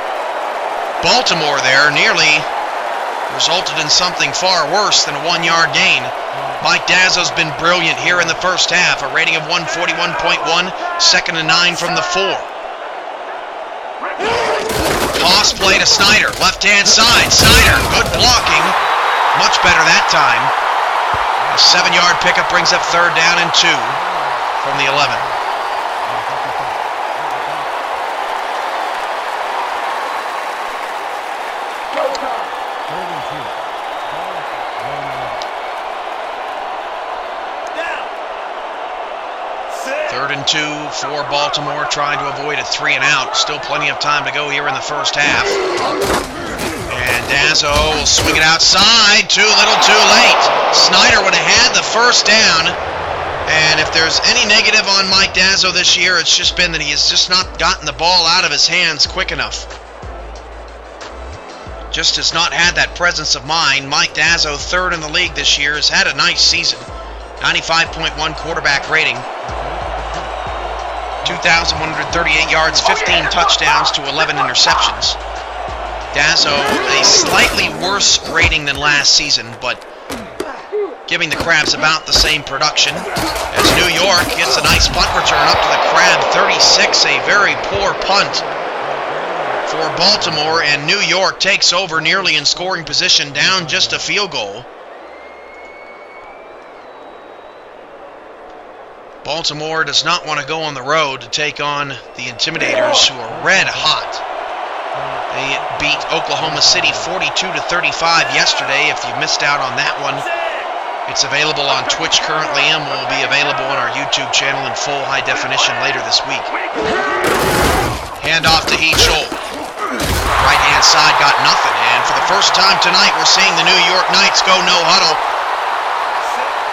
Baltimore there. Nearly resulted in something far worse than a 1-yard gain. Mike Dazzo's been brilliant here in the first half. A rating of 141.1, 2nd and 9 from the 4. Toss play to Snyder, left-hand side. Snyder, good blocking. Much better that time. A 7-yard pickup brings up 3rd down and 2 from the 11. Third and 2 for Baltimore, trying to avoid a 3 and out. Still plenty of time to go here in the first half. And Dazzo will swing it outside. Too little, too late. Snyder would have had the first down. And if there's any negative on Mike Dazzo this year, it's just been that he has just not gotten the ball out of his hands quick enough. Just has not had that presence of mind. Mike Dazzo, 3rd in the league this year, has had a nice season. 95.1 quarterback rating. 2,138 yards, 15 touchdowns to 11 interceptions. Dazzo, a slightly worse rating than last season, but giving the Crabs about the same production. As New York gets a nice punt return up to the Crab 36, a very poor punt. for Baltimore, and New York takes over nearly in scoring position, down just a field goal. Baltimore does not want to go on the road to take on the Intimidators, who are red hot. They beat Oklahoma City 42-35 yesterday. If you missed out on that one, it's available on Twitch currently and will be available on our YouTube channel in full high definition later this week. Hand off to Heath Scholl. Right-hand side got nothing, and for the first time tonight, we're seeing the New York Knights go no huddle.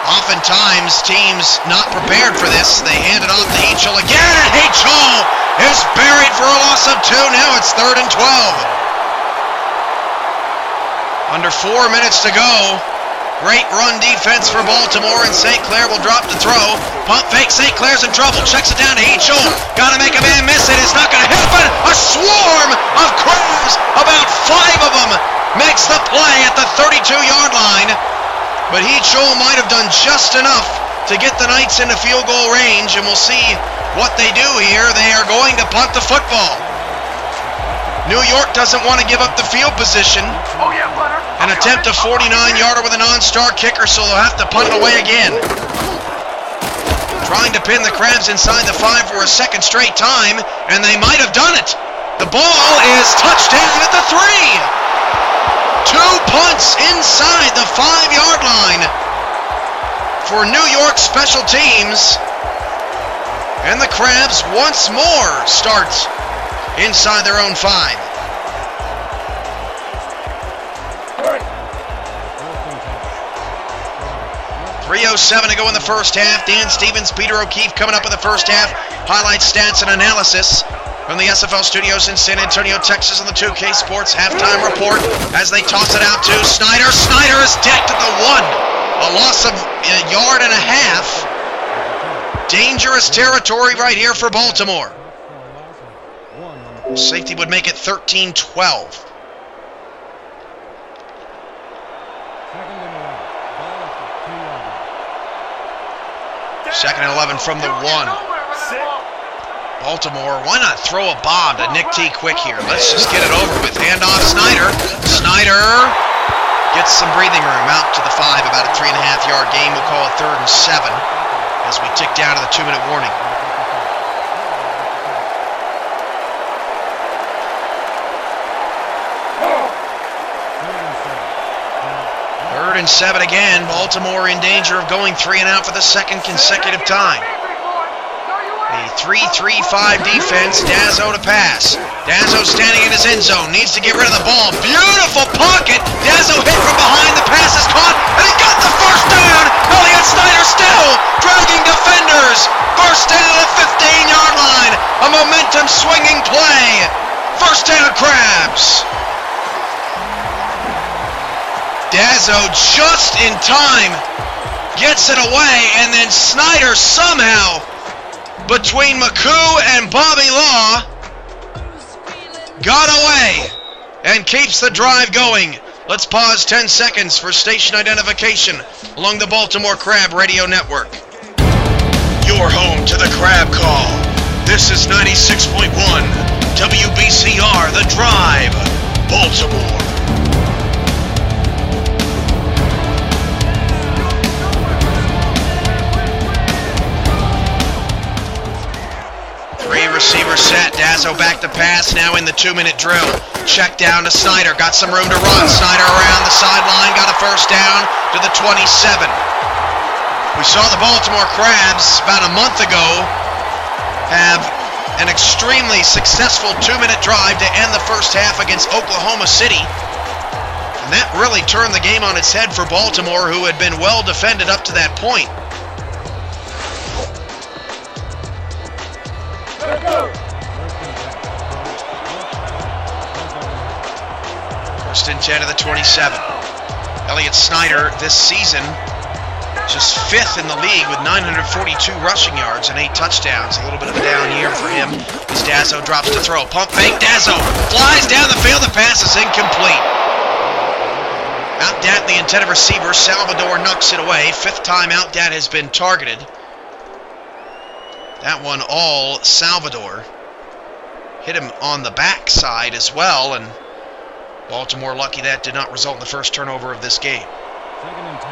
Oftentimes, teams not prepared for this, they hand it off to Heath Scholl again, and Heath Scholl is buried for a loss of 2. Now it's 3rd and 12. Under 4 minutes to go. Great run defense for Baltimore, and St. Clair will drop to throw. Pump fake, St. Clair's in trouble. Checks it down to Heath Scholl. Got to make a man miss it. It's not going to happen. A swarm of Crabs, about 5 of them, makes the play at the 32-yard line. But Heath Scholl might have done just enough to get the Knights into field goal range, and we'll see what they do here. They are going to punt the football. New York doesn't want to give up the field position. An attempt a 49-yarder with a non-star kicker, so they'll have to punt it away again. Trying to pin the Crabs inside the 5 for a second straight time, and they might have done it. The ball is touchdown at the 3. 2 punts inside the 5-yard line for New York special teams. And the Crabs once more start inside their own 5. .307 to go in the first half. Dan Stevens, Peter O'Keefe coming up in the first half. Highlights, stats, and analysis from the SFL studios in San Antonio, Texas on the 2K Sports halftime report as they toss it out to Snyder. Snyder is decked at the 1. A loss of a yard and a half. Dangerous territory right here for Baltimore. Safety would make it 13-12. Second and 11 from the 1. Baltimore, why not throw a bomb to Nick T. quick here? Let's just get it over with. Handoff Snyder. Snyder gets some breathing room out to the 5, about a 3.5-yard gain. We'll call it 3rd and 7 as we tick down to the 2-minute warning. Third and 7 again. Baltimore in danger of going 3 and out for the second consecutive time. A 3-3-5 defense. Dazzo to pass. Dazzo standing in his end zone. Needs to get rid of the ball. Beautiful pocket. Dazzo hit from behind. The pass is caught. And he got the first down. Elliott Snyder still dragging defenders. First down at the 15-yard line. A momentum swinging play. First down Crabs. Dazzo just in time gets it away, and then Snyder somehow, between McCoo and Bobby Law, got away and keeps the drive going. Let's pause 10 seconds for station identification along the Baltimore Crab Radio Network. You're home to the Crab Call. This is 96.1 WBCR The Drive, Baltimore. Receiver set. Dazzo back to pass. Now in the 2-minute drill. Check down to Snyder. Got some room to run. Snyder around the sideline. Got a first down to the 27. We saw the Baltimore Crabs about a month ago have an extremely successful 2-minute drive to end the first half against Oklahoma City. And that really turned the game on its head for Baltimore, who had been well defended up to that point. First and 10 to the 27. Elliott Snyder this season just 5th in the league with 942 rushing yards and 8 touchdowns. A little bit of a down year for him as Dazzo drops to throw. Pump fake, Dazzo flies down the field. The pass is incomplete. Outdat the intended receiver. Salvador knocks it away. 5th time Outdat has been targeted. That one all Salvador. hit him on the backside as well, and Baltimore lucky that did not result in the first turnover of this game. Second and 10.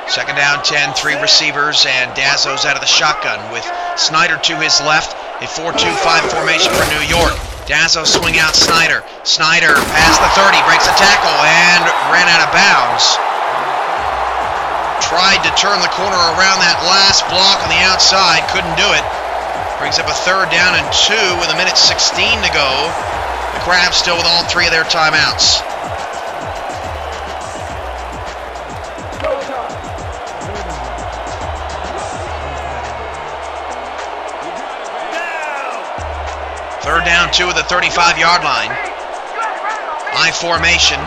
Second down, 10, 3 receivers, and Dazzo's out of the shotgun with Snyder to his left. A 4-2-5 formation for New York. Dazzo swing out Snyder. Snyder past the 30, breaks a tackle, and ran out of bounds. Tried to turn the corner around that last block on the outside, couldn't do it. Brings up a 3rd down and 2 with 1:16 to go. The Crabs still with all 3 of their timeouts. Third down, 2 at the 35-yard line. I formation.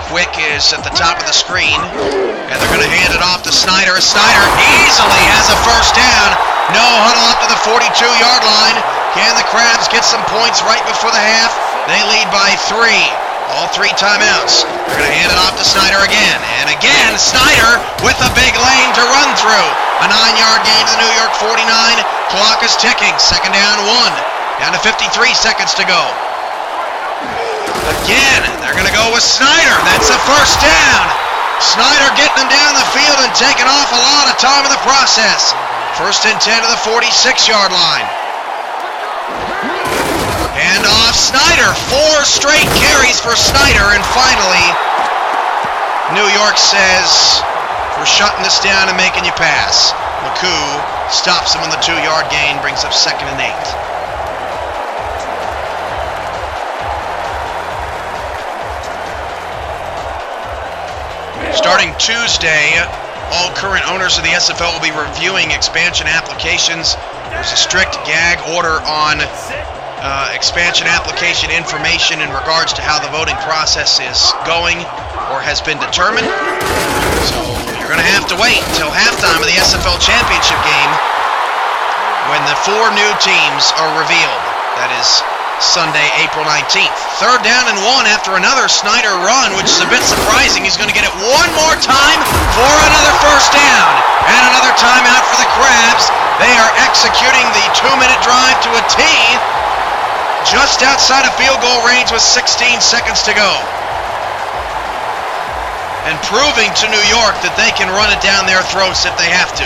Quick is at the top of the screen, and they're going to hand it off to Snyder. Snyder easily has a first down. No huddle up to the 42-yard line. Can the Crabs get some points right before the half? They lead by 3. All 3 timeouts. They're going to hand it off to Snyder again. And again, Snyder with a big lane to run through. A 9-yard gain to the New York 49. Clock is ticking. Second down, 1. Down to 53 seconds to go. Again, they're going to go with Snyder. That's a first down. Snyder getting them down the field and taking off a lot of time in the process. First and 10 to the 46-yard line. Hand off Snyder. 4 straight carries for Snyder. And finally, New York says, we're shutting this down and making you pass. McCoo stops him on the 2-yard gain, brings up 2nd and 8. Starting Tuesday, all current owners of the SFL will be reviewing expansion applications. There's a strict gag order on expansion application information in regards to how the voting process is going or has been determined. So you're going to have to wait until halftime of the SFL championship game when the 4 new teams are revealed. That is Sunday, April 19th. Third down and 1 after another Snyder run, which is a bit surprising. He's going to get it one more time for another first down. And another timeout for the Crabs. They are executing the 2-minute drive to a T just outside of field goal range with 16 seconds to go. And proving to New York that they can run it down their throats if they have to.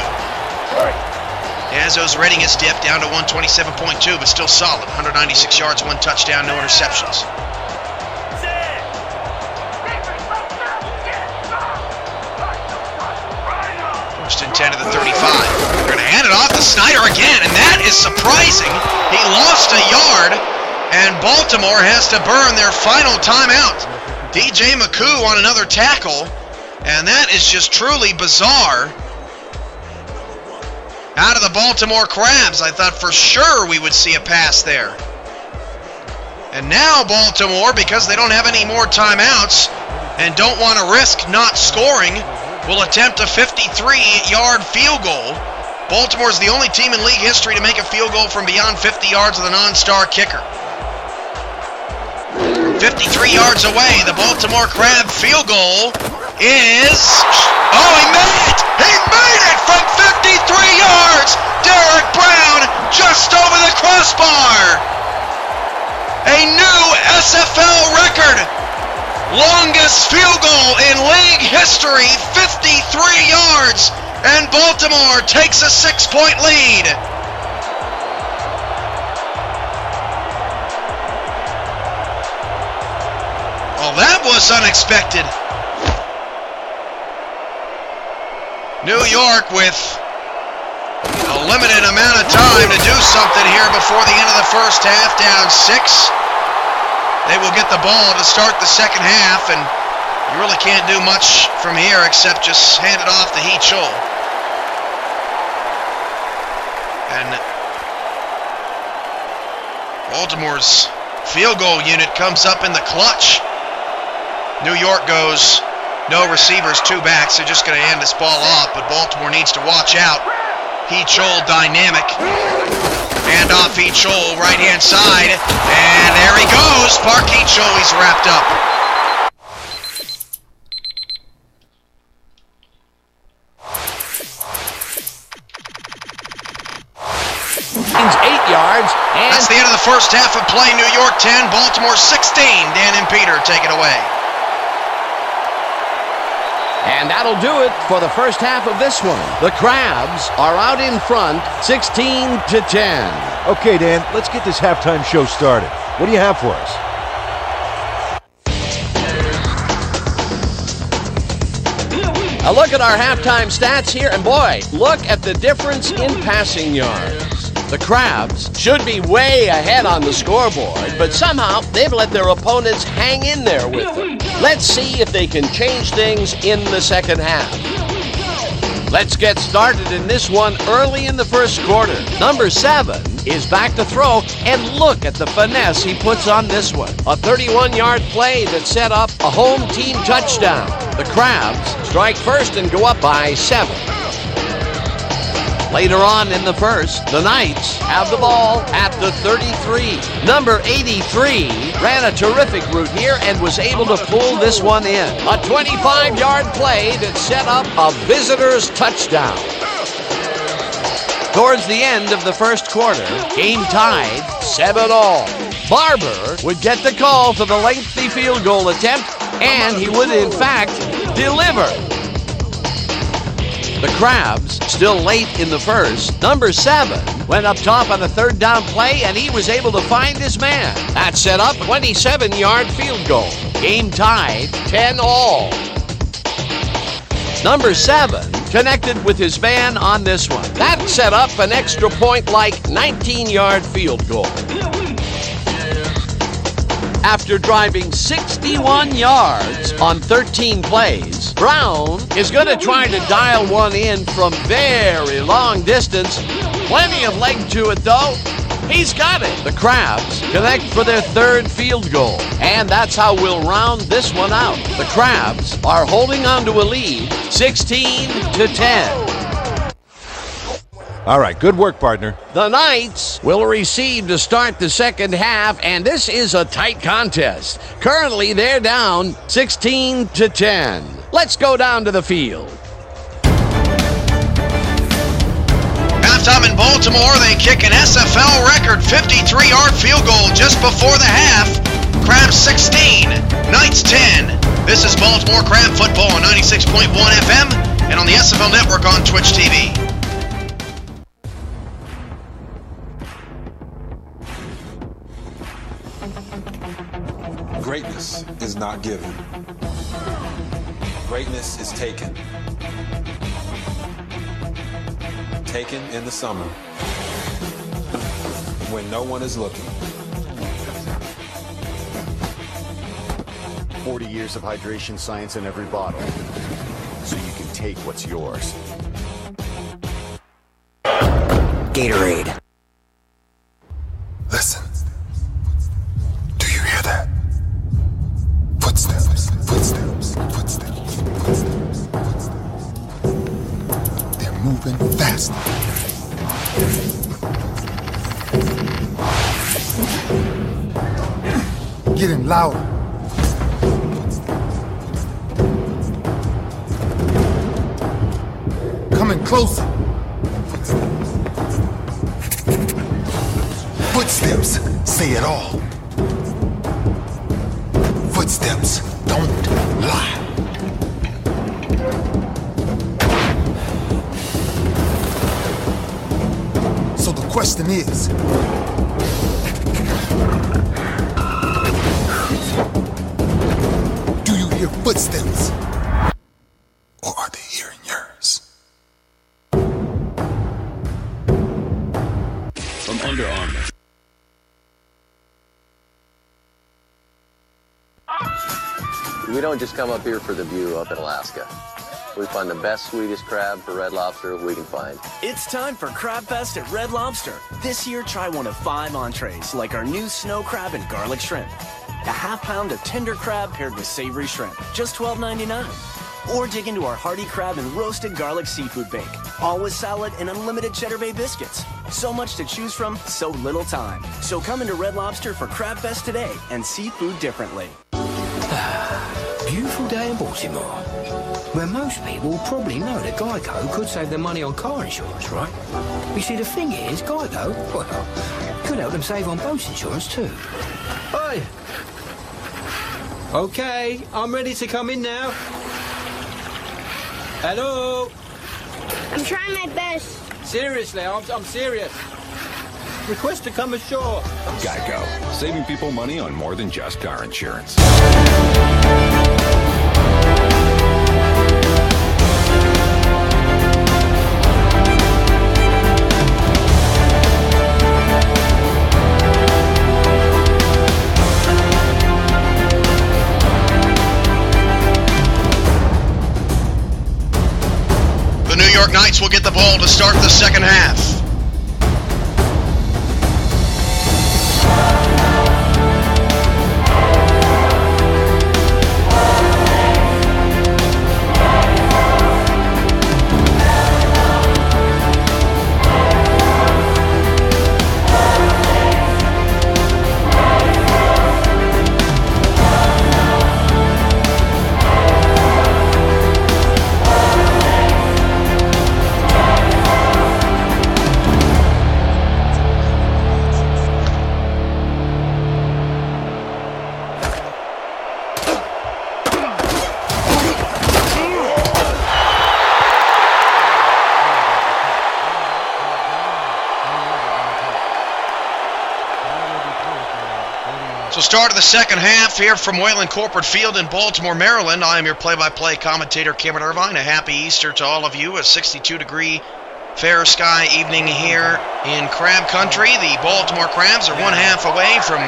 Dazzo's rating his dip down to 127.2, but still solid. 196 yards, 1 touchdown, no interceptions. First and 10 to the 35. They're going to hand it off to Snyder again, and that is surprising. He lost a yard, and Baltimore has to burn their final timeout. DJ McCoo on another tackle, and that is just truly bizarre. Out of the Baltimore Crabs, I thought for sure we would see a pass there. And now Baltimore, because they don't have any more timeouts and don't want to risk not scoring, will attempt a 53-yard field goal. Baltimore is the only team in league history to make a field goal from beyond 50 yards with a non-star kicker. 53 yards away, the Baltimore Crab field goal is... Oh, he made it! He made it from 53 yards! Derek Brown just over the crossbar! A new SFL record! Longest field goal in league history, 53 yards! And Baltimore takes a 6-point lead! Well, that was unexpected. New York with a limited amount of time to do something here before the end of the first half, down 6. They will get the ball to start the second half, and you really can't do much from here except just hand it off to Hee Chul. And Baltimore's field goal unit comes up in the clutch. New York goes no receivers, 2 backs. They're just going to hand this ball off, but Baltimore needs to watch out. Hee Chul dynamic. Hand off Hee Chul, right-hand side. And there he goes. Park Hee Chul, he's wrapped up. That's the end of the first half of play. New York 10, Baltimore 16. Dan and Peter take it away. And that'll do it for the first half of this one. The Crabs are out in front, 16-10. Okay, Dan, let's get this halftime show started. What do you have for us? A look at our halftime stats here, and boy, look at the difference in passing yards. The Crabs should be way ahead on the scoreboard, but somehow they've let their opponents hang in there with them. Let's see if they can change things in the second half. Let's get started in this one early in the first quarter. Number 7 is back to throw, and look at the finesse he puts on this one. A 31-yard play that set up a home team touchdown. The Crabs strike first and go up by 7. Later on in the first, the Knights have the ball at the 33. Number 83 ran a terrific route here and was able to pull this one in. A 25-yard play that set up a visitor's touchdown. Towards the end of the first quarter, game tied 7-all. Barber would get the call for the lengthy field goal attempt, and he would in fact deliver. The Crabs, still late in the first, number 7 went up top on a third down play, and he was able to find his man. That set up a 27-yard field goal. Game tied 10-all. Number 7 connected with his man on this one. That set up an extra point-like 19-yard field goal. After driving 61 yards on 13 plays, Brown is going to try to dial one in from very long distance. Plenty of leg to it, though. He's got it. The Crabs connect for their third field goal, and that's how we'll round this one out. The Crabs are holding on to a lead, 16-10. All right, good work, partner. The Knights will receive to start the second half, and this is a tight contest. Currently, they're down 16-10. Let's go down to the field. Halftime in Baltimore, they kick an SFL record 53-yard field goal just before the half. Crabs 16, Knights 10. This is Baltimore Crab Football on 96.1 FM and on the SFL Network on Twitch TV. Greatness is not given. Greatness is taken. Taken in the summer when no one is looking. 40 years of hydration science in every bottle, so you can take what's yours. Gatorade. Listen. Do you hear that? Footsteps, footsteps, footsteps, footsteps, footsteps. They're moving fast. Getting louder. Coming closer. Footsteps say it all. Footsteps don't lie. So the question is, do you hear footsteps? Or are they hearing yours? From Under Armour. We don't just come up here for the view up in Alaska. We find the best, sweetest crab for Red Lobster we can find. It's time for Crab Fest at Red Lobster. This year, try one of 5 entrees, like our new snow crab and garlic shrimp. A half pound of tender crab paired with savory shrimp, just $12.99. Or dig into our hearty crab and roasted garlic seafood bake, all with salad and unlimited Cheddar Bay biscuits. So much to choose from, so little time. So come into Red Lobster for Crab Fest today and see food differently. Beautiful day in Baltimore, where most people probably know that Geico could save them money on car insurance, right? You see, the thing is, Geico, well, could help them save on boat insurance too. Oi! Okay, I'm ready to come in now. Hello? I'm trying my best. Seriously, I'm serious. Request to come ashore. Geico. Saving people money on more than just car insurance. The New York Knights will get the ball to start the second half. So start of the second half here from Wayland Corporate Field in Baltimore, Maryland. I am your play-by-play commentator, Cameron Irvine. A happy Easter to all of you. A 62-degree fair sky evening here in Crab Country. The Baltimore Crabs are one half away from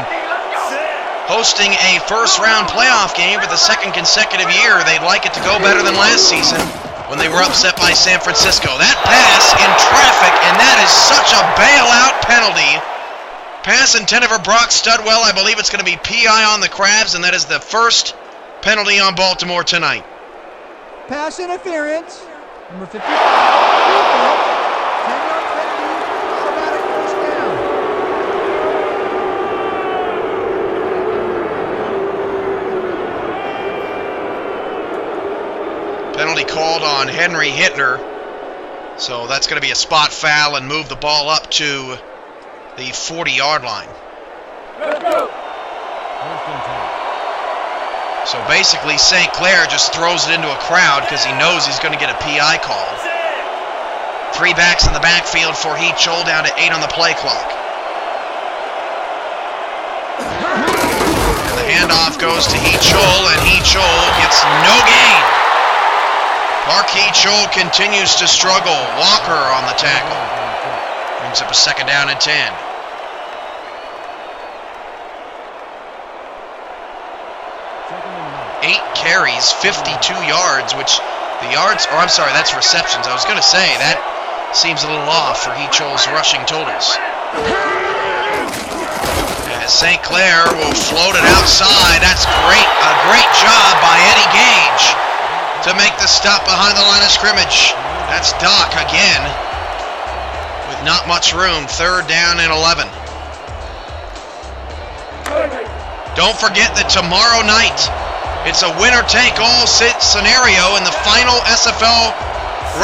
hosting a first-round playoff game for the second consecutive year. They'd like it to go better than last season when they were upset by San Francisco. That pass in traffic, and that is such a bailout penalty. Pass intended for Brock Studwell. I believe it's going to be PI on the Crabs, and that is the first penalty on Baltimore tonight. Pass interference. Number 55. Defense. 10-yard penalty. Automatic first down. Penalty called on Henry Hittner. So that's going to be a spot foul and move the ball up to the 40-yard line. Let's go. So basically, St. Clair just throws it into a crowd because he knows he's going to get a PI call. Three backs in the backfield for Heath Chol, down to 8 on the play clock. And the handoff goes to Heath Chol, and Heath Chol gets no gain. Heath Chol continues to struggle. Walker on the tackle. Brings up a second down and 10. 8 carries, 52 yards, which the yards, or I'm sorry, that's receptions. I was going to say, that seems a little off for Heath Chol's rushing totals. As St. Clair will float it outside. That's great, a great job by Eddie Gage to make the stop behind the line of scrimmage. That's Doc again, with not much room. Third down and 11. Don't forget that tomorrow night, it's a winner-take-all scenario in the final SFL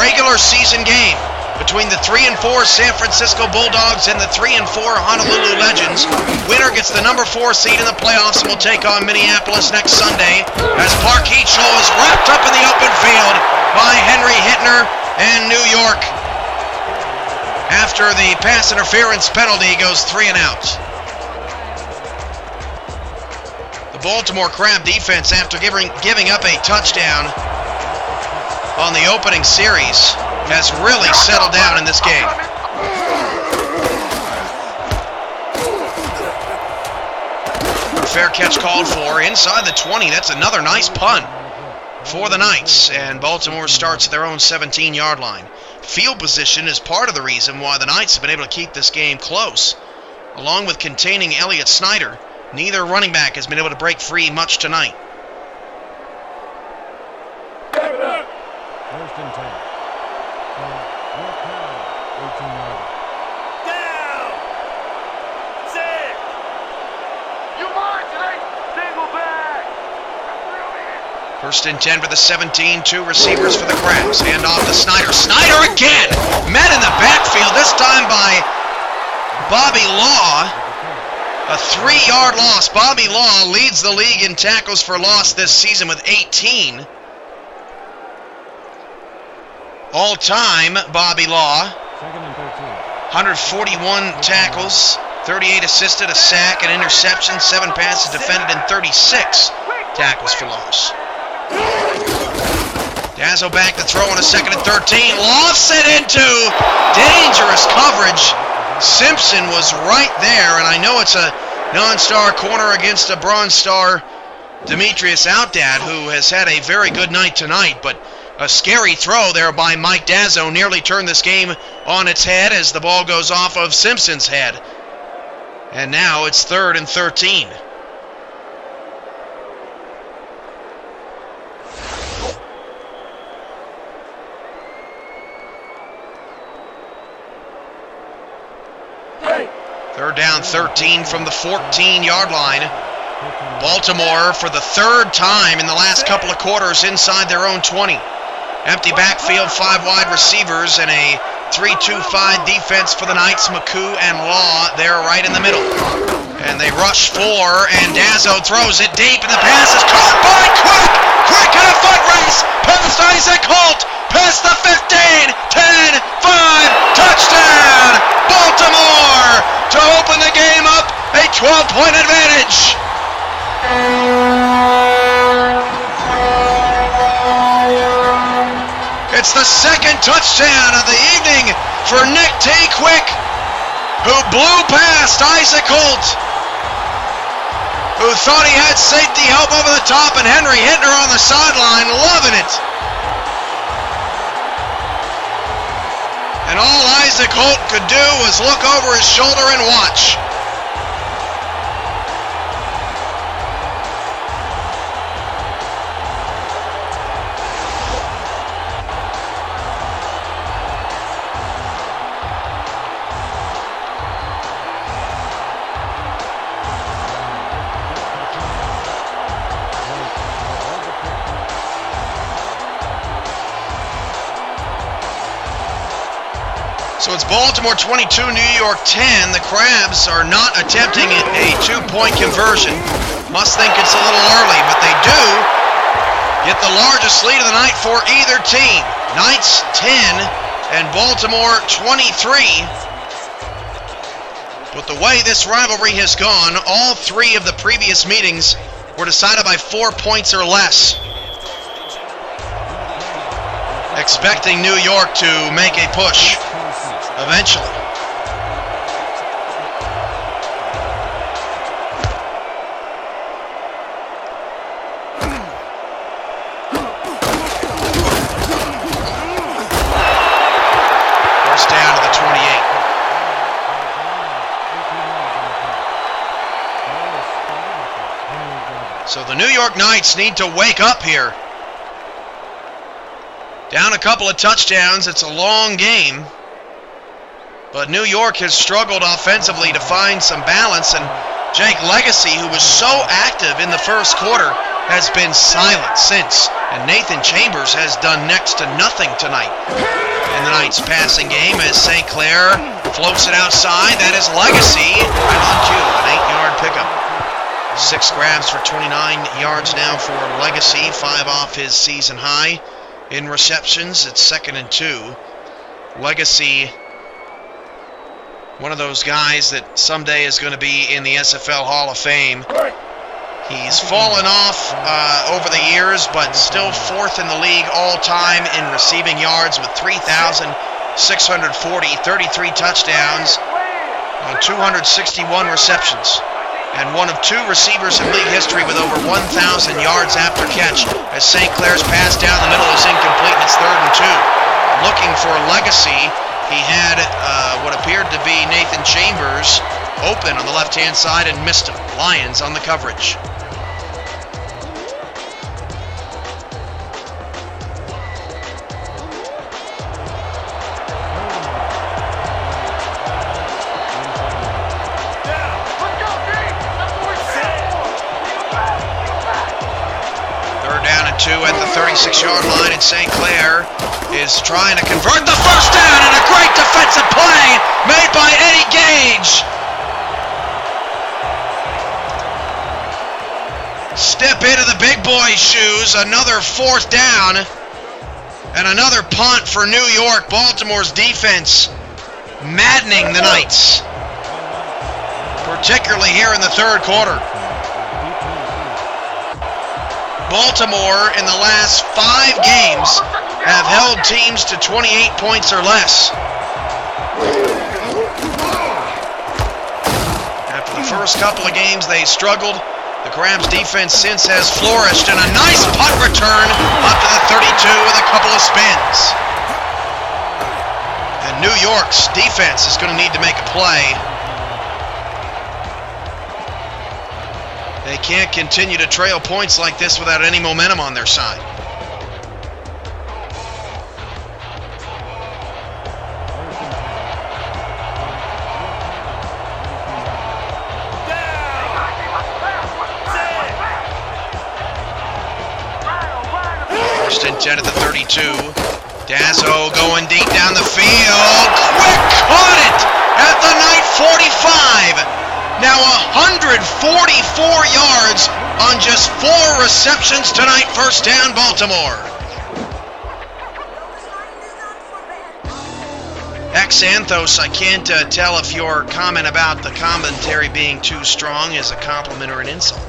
regular season game between the 3-4 San Francisco Bulldogs and the 3-4 Honolulu Legends. Winner gets the number 4 seed in the playoffs and will take on Minneapolis next Sunday as Park Heath-Chol is wrapped up in the open field by Henry Hittner and New York. After the pass interference penalty goes 3 and out. Baltimore Crab defense, after giving up a touchdown on the opening series, has really settled down in this game. A fair catch called for inside the 20. That's another nice punt for the Knights, and Baltimore starts at their own 17-yard line. Field position is part of the reason why the Knights have been able to keep this game close. Along with containing Elliott Snyder, neither running back has been able to break free much tonight. First and 10. Down! 6! You march today! Single back! First and 10 for the 17, 2 receivers for the Crabs. Hand off to Snyder. Snyder again! Met in the backfield, this time by Bobby Law, a 3-yard loss. Bobby Law leads the league in tackles for loss this season with 18. All-time, Bobby Law, 141 tackles, 38 assisted, a sack, an interception, 7 passes defended, and 36 tackles for loss. Dazzo back to throw on a 2nd and 13. Lofts it into dangerous coverage. Simpson was right there, and I know it's a non-star corner against a Bronze Star Demetrius Outdad, who has had a very good night tonight, but a scary throw there by Mike Dazzo nearly turned this game on its head as the ball goes off of Simpson's head. And now it's 3rd and 13. Third down 13 from the 14-yard line. Baltimore, for the 3rd time in the last couple of quarters, inside their own 20. Empty backfield, 5 wide receivers, and a 3-2-5 defense for the Knights. McCoo and Law there right in the middle. And they rush 4, and Dazzo throws it deep, and the pass is caught by Quick! Quick in a foot race! Past Isaac Holt! Past the 15! 10! 5! Touchdown! Baltimore! To open the game up, a 12-point advantage! It's the 2nd touchdown of the evening for Nick T. Quick, who blew past Isaac Holt, who thought he had safety help over the top, and Henry Hittner on the sideline, loving it. And all Isaac Holt could do was look over his shoulder and watch. So it's Baltimore 22, New York 10. The Crabs are not attempting a 2-point conversion. Must think it's a little early, but they do get the largest lead of the night for either team. Knights 10 and Baltimore 23. But the way this rivalry has gone, all 3 of the previous meetings were decided by 4 points or less. Expecting New York to make a push eventually. First down to the 28. So the New York Knights need to wake up here. Down a couple of touchdowns, it's a long game. But New York has struggled offensively to find some balance, and Jake Legacy, who was so active in the first quarter, has been silent since. And Nathan Chambers has done next to nothing tonight in the Knights' passing game as St. Clair floats it outside. That is Legacy, right on cue, an 8-yard pickup. 6 grabs for 29 yards now for Legacy, 5 off his season high. In receptions, it's 2nd and 2. Legacy, one of those guys that someday is going to be in the SFL Hall of Fame. He's fallen off over the years, but still 4th in the league all-time in receiving yards with 3,640, 33 touchdowns on 261 receptions. And one of 2 receivers in league history with over 1,000 yards after catch, as St. Clair's pass down the middle is incomplete, and it's 3rd and 2. Looking for Legacy. He had what appeared to be Nathan Chambers open on the left-hand side and missed him. Lions on the coverage. Third down and 2 at the 36-yard line, and St. Clair is trying to convert the first down, and a great defensive play made by Eddie Gage. my shoes, another 4th down. And another punt for New York. Baltimore's defense maddening the Knights, particularly here in the third quarter. Baltimore in the last 5 games have held teams to 28 points or less. After the first couple of games they struggled. The Crabs defense since has flourished, and a nice punt return up to the 32 with a couple of spins. And New York's defense is going to need to make a play. They can't continue to trail points like this without any momentum on their side. First and 10 at the 32. Dazzo going deep down the field. Quick caught it at the Knight 45. Now 144 yards on just 4 receptions tonight. First down, Baltimore. Xanthos, I can't tell if your comment about the commentary being too strong is a compliment or an insult.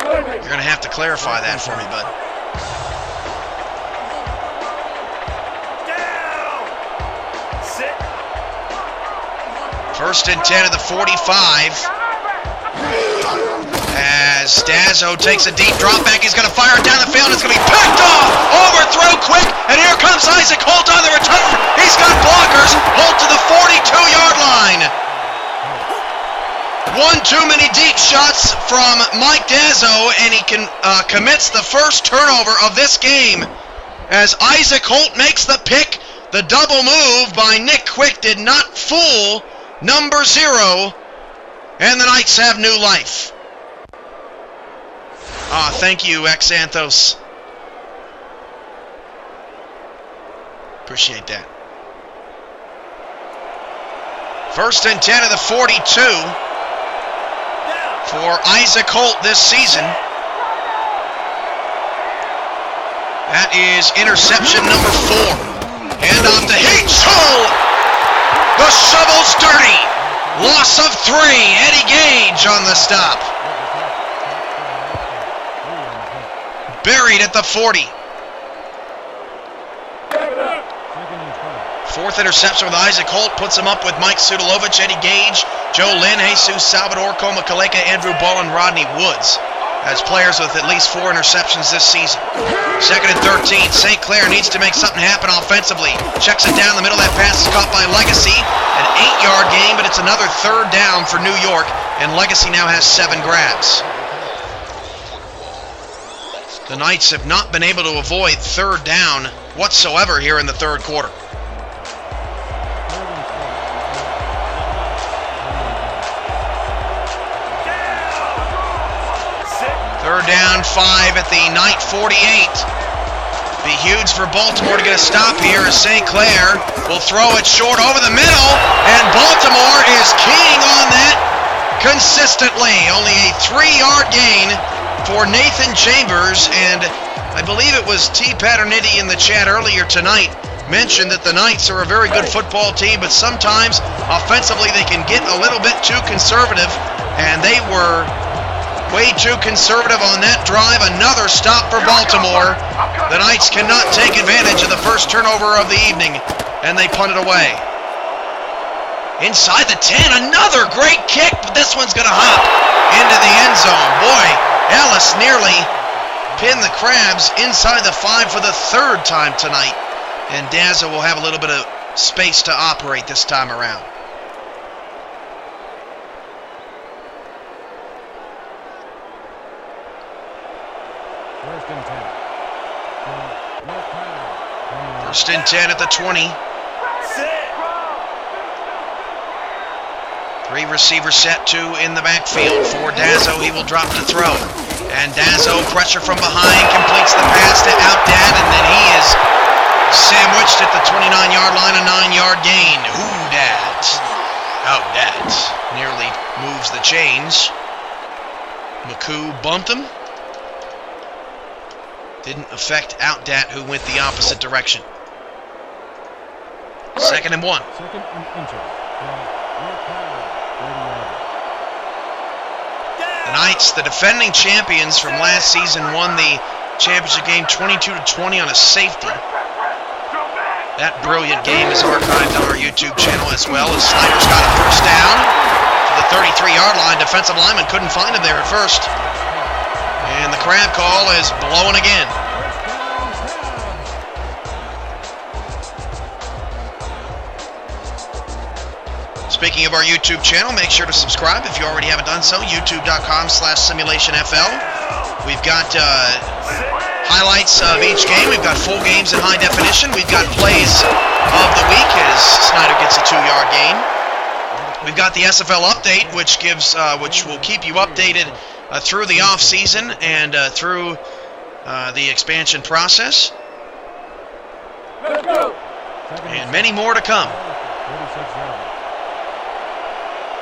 You're going to have to clarify that for me, bud. First and 10 at the 45. As Dazzo takes a deep drop back, he's going to fire it down the field. It's going to be picked off. Overthrow quick, and here comes Isaac Holt on the return. He's got blockers. Holt to the 42-yard line. One too many deep shots from Mike Dazzo, and he commits the first turnover of this game. As Isaac Holt makes the pick, the double move by Nick Quick did not fool number 0, and the Knights have new life. Thank you, Xanthos. Appreciate that. First and 10 of the 42 for Isaac Holt this season. That is interception number 4. Hand off to Hitchell. The shovel's dirty. Loss of 3. Eddie Gage on the stop. Buried at the 40. 4th interception with Isaac Holt puts him up with Mike Sudelovich, Eddie Gage, Joe Lynn, Jesus Salvador, Coma Kaleka, Andrew Ball, and Rodney Woods as players with at least 4 interceptions this season. 2nd and 13. St. Clair needs to make something happen offensively. Checks it down the middle. That pass is caught by Legacy. An 8-yard gain, but it's another 3rd down for New York, and Legacy now has 7 grabs. The Knights have not been able to avoid 3rd down whatsoever here in the 3rd quarter. 3rd down, 5 at the Knight 48. Be huge for Baltimore to get a stop here as St. Clair will throw it short over the middle, and Baltimore is keying on that consistently. Only a 3-yard gain for Nathan Chambers, and I believe it was T. Paternity in the chat earlier tonight mentioned that the Knights are a very good football team, but sometimes offensively they can get a little bit too conservative, and they were way too conservative on that drive. Another stop for Baltimore. The Knights cannot take advantage of the first turnover of the evening, and they punt it away. Inside the 10, another great kick, but this one's going to hop into the end zone. Boy, Ellis nearly pinned the Crabs inside the 5 for the 3rd time tonight, and Dazza will have a little bit of space to operate this time around. First and 10 at the 20. 3 receivers set, 2 in the backfield for Dazzo. He will drop to throw. And Dazzo, pressure from behind, completes the pass to Outdad, and then he is sandwiched at the 29-yard line, a 9-yard gain. Outdad nearly moves the chains. McCoo bumped him. Didn't affect Outdat, who went the opposite direction. 2nd and 1. Second and inches. The Knights, the defending champions from last season, won the championship game 22-20 on a safety. That brilliant game is archived on our YouTube channel as well, as Snyder's got a first down to the 33-yard line. Defensive lineman couldn't find him there at first. And the crab call is blowing again. Speaking of our YouTube channel, make sure to subscribe if you already haven't done so. YouTube.com/SimulationFL. We've got highlights of each game. We've got full games in high definition. We've got plays of the week as Snyder gets a 2-yard gain. We've got the SFL update, which will keep you updated through the off season and through the expansion process. And many more to come.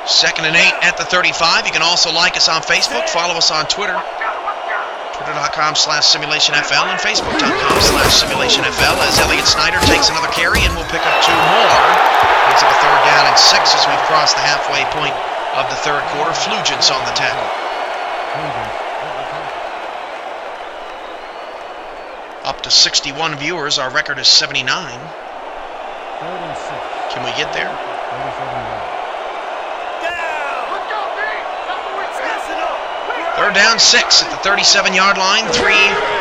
2nd and 8 at the 35. You can also like us on Facebook. Follow us on Twitter. Twitter.com/SimulationFL and Facebook.com/SimulationFL as Elliott Snyder takes another carry and we'll pick up 2 more. It's up a 3rd down and 6 as we've crossed the halfway point of the 3rd quarter. Flugents on the tackle. Up to 61 viewers. Our record is 79. Can we get there? 3rd down, 6 at the 37-yard line. 3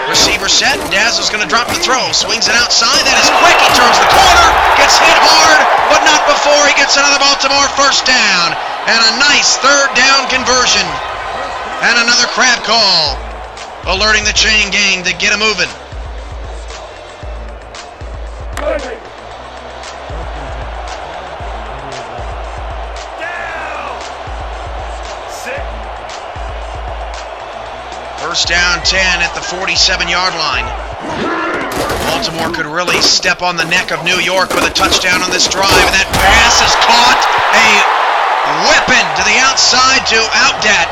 receiver set. Dazzle's going to drop the throw. Swings it outside. That is quick. He turns the corner. Gets hit hard, but not before he gets another Baltimore first down. And a nice 3rd down conversion. And another crab call. Alerting the chain gang to get him moving. First down 10 at the 47-yard line. Baltimore could really step on the neck of New York with a touchdown on this drive, and that pass is caught. A weapon to the outside to Outdat.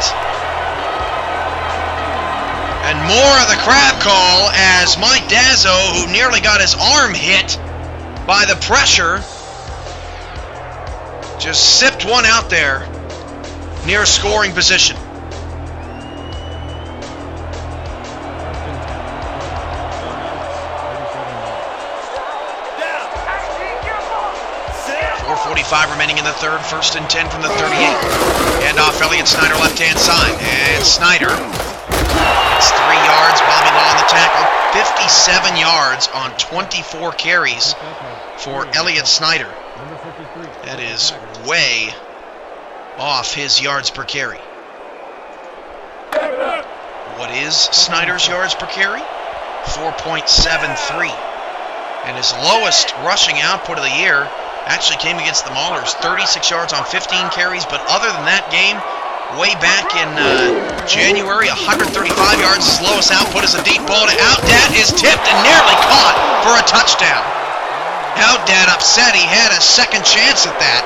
And more of the crab call as Mike Dazzo, who nearly got his arm hit by the pressure, just sipped one out there near scoring position. 4:45 remaining in the 3rd. 1st and 10 from the 38. Hand off Elliott Snyder left-hand side. And Snyder gets 3 yards. Bobby Law on the tackle. 57 yards on 24 carries for Elliott Snyder. That is way off his yards per carry. What is Snyder's yards per carry? 4.73. And his lowest rushing output of the year actually came against the Maulers, 36 yards on 15 carries, but other than that game, way back in January, 135 yards. His lowest output is a deep ball to Outdat, is tipped and nearly caught for a touchdown. Outdat upset, he had a second chance at that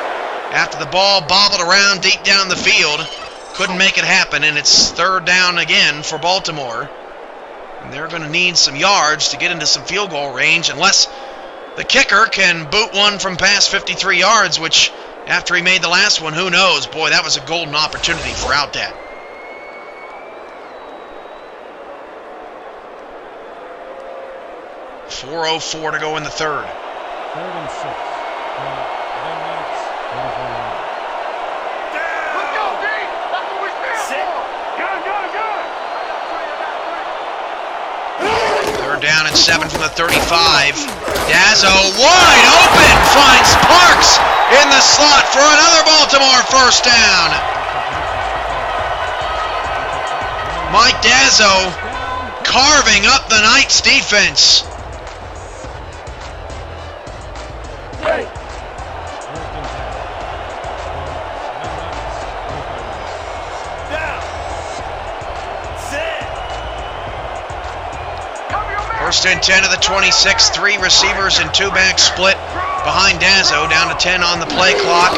after the ball bobbled around deep down the field. Couldn't make it happen, and it's 3rd down again for Baltimore. And they're going to need some yards to get into some field goal range, unless the kicker can boot one from past 53 yards, which, after he made the last one, who knows? Boy, that was a golden opportunity for Outdat. .404 to go in the 3rd. 3rd and 6. Down and 7 from the 35. Dazzo wide open, finds Parks in the slot for another Baltimore first down. Mike Dazzo carving up the Knights defense. First and 10 of the 26, 3 receivers and 2-back split behind Dazzo, down to 10 on the play clock.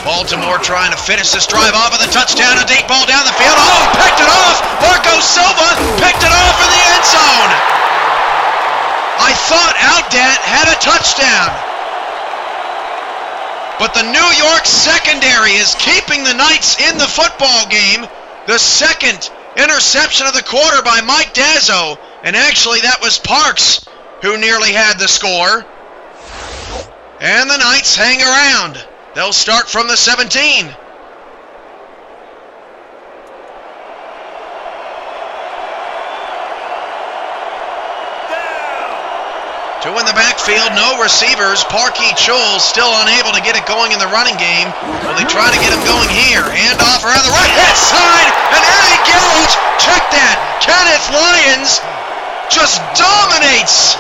Baltimore trying to finish this drive off with a touchdown, a deep ball down the field. Oh, picked it off! Marco Silva picked it off in the end zone! I thought Outdat had a touchdown. But the New York secondary is keeping the Knights in the football game. The second interception of the quarter by Mike Dazzo. And actually that was Parks who nearly had the score. And the Knights hang around. They'll start from the 17. Two in the backfield, no receivers. Parkey Chul still unable to get it going in the running game. Will they try to get him going here? Handoff around the right-hand side, and Eddie Gilge, check that. Kenneth Lyons just dominates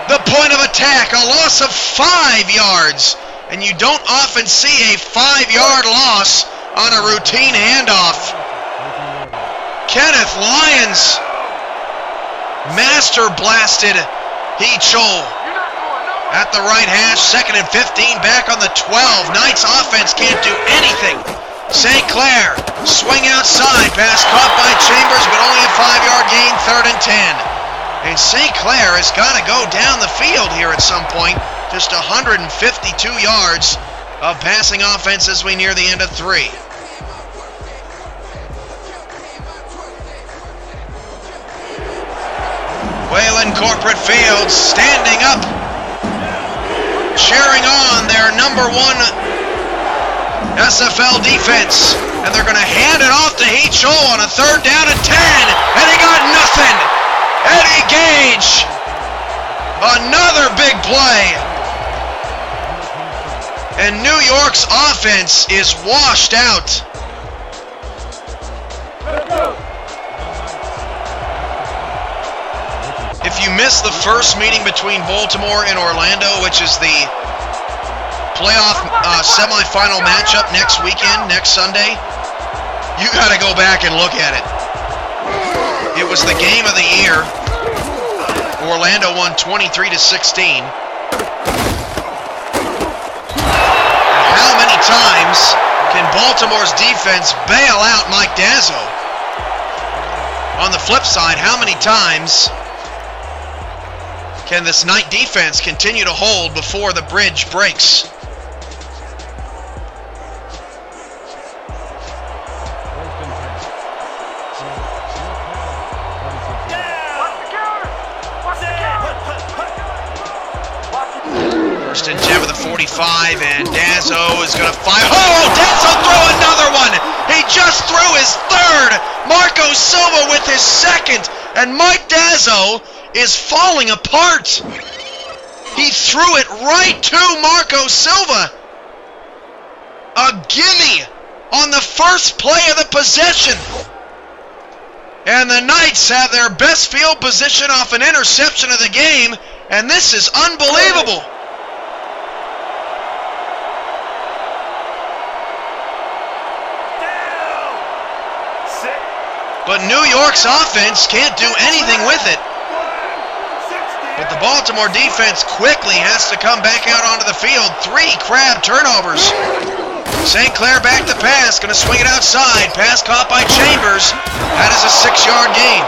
the point of attack. A loss of 5 yards. And you don't often see a 5-yard loss on a routine handoff. Kenneth Lyons master blasted Chul at the right hash. 2nd and 15, back on the 12. Knights offense can't do anything. St. Clair, swing outside, pass caught by Chambers, but only a 5-yard gain, 3rd and 10. And St. Clair has got to go down the field here at some point. Just 152 yards of passing offense as we near the end of 3. Wayland Corporate Field standing up, cheering on their number 1 SFL defense. And they're going to hand it off to Chul on a 3rd down and 10. And he got nothing. Eddie Gage, another big play. And New York's offense is washed out. If you missed the first meeting between Baltimore and Orlando, which is the playoff semifinal matchup next weekend, next Sunday, you got to go back and look at it. It was the game of the year. Orlando won 23-16. And how many times can Baltimore's defense bail out Mike Dazzo? On the flip side, how many times can this Knight defense continue to hold before the bridge breaks? First and 10 with the 45, and Dazzo is going to fire. Oh, Dazzo throw another one! He just threw his 3rd! Marco Silva with his 2nd, and Mike Dazzo is falling apart. He threw it right to Marco Silva. A gimme on the first play of the possession. And the Knights have their best field position off an interception of the game, and this is unbelievable. But New York's offense can't do anything with it. But the Baltimore defense quickly has to come back out onto the field. 3 Crab turnovers. St. Clair back to pass, going to swing it outside. Pass caught by Chambers. That is a 6-yard gain.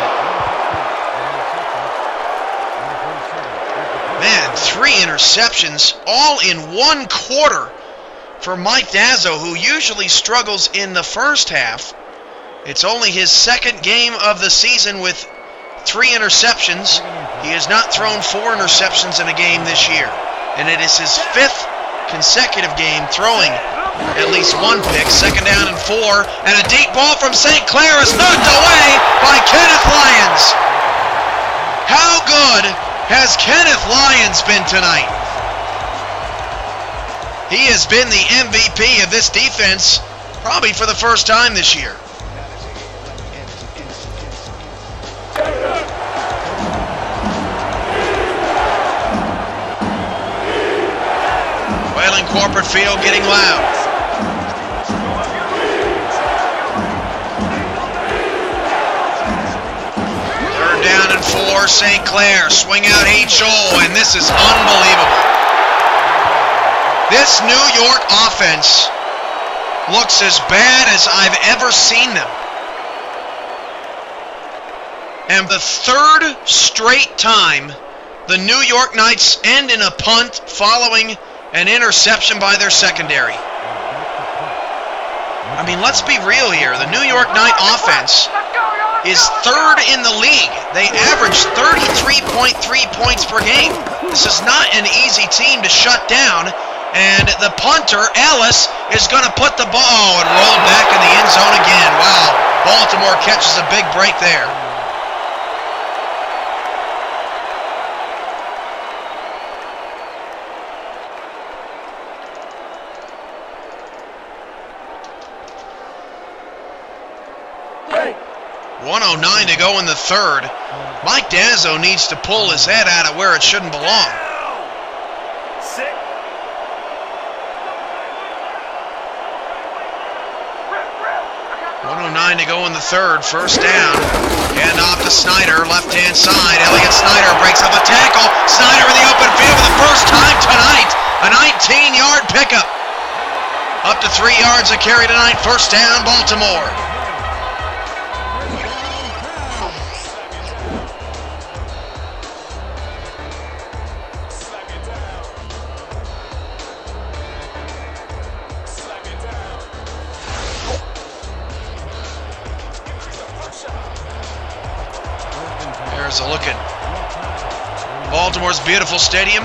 Man, 3 interceptions all in 1 quarter for Mike Dazzo, who usually struggles in the first half. It's only his 2nd game of the season with 3 interceptions. He has not thrown 4 interceptions in a game this year. And it is his 5th consecutive game throwing at least 1 pick. 2nd down and 4. And a deep ball from St. Clair is knocked away by Kenneth Lyons. How good has Kenneth Lyons been tonight? He has been the MVP of this defense probably for the first time this year. Wayland Corporate Field getting loud. Third down and 4, St. Clair. Swing out Chul, and this is unbelievable. This New York offense looks as bad as I've ever seen them. And the 3rd straight time The New York Knights end in a punt following an interception by their secondary. I mean, let's be real here. The New York Knight offense is third in the league. They average 33.3 points per game. This is not an easy team to shut down. And the punter, Ellis, is going to put the ball and roll back in the end zone again. Wow, Baltimore catches a big break there. Hey. 1:09 to go in the third. Mike Dazzo needs to pull his head out of where it shouldn't belong. 1:09 to go in the third. First down. Hand off to Snyder, left-hand side. Elliott Snyder breaks up a tackle. Snyder in the open field for the first time tonight. A 19-yard pickup. Up to 3 yards a carry tonight. First down, Baltimore. There's a look at Baltimore's beautiful stadium,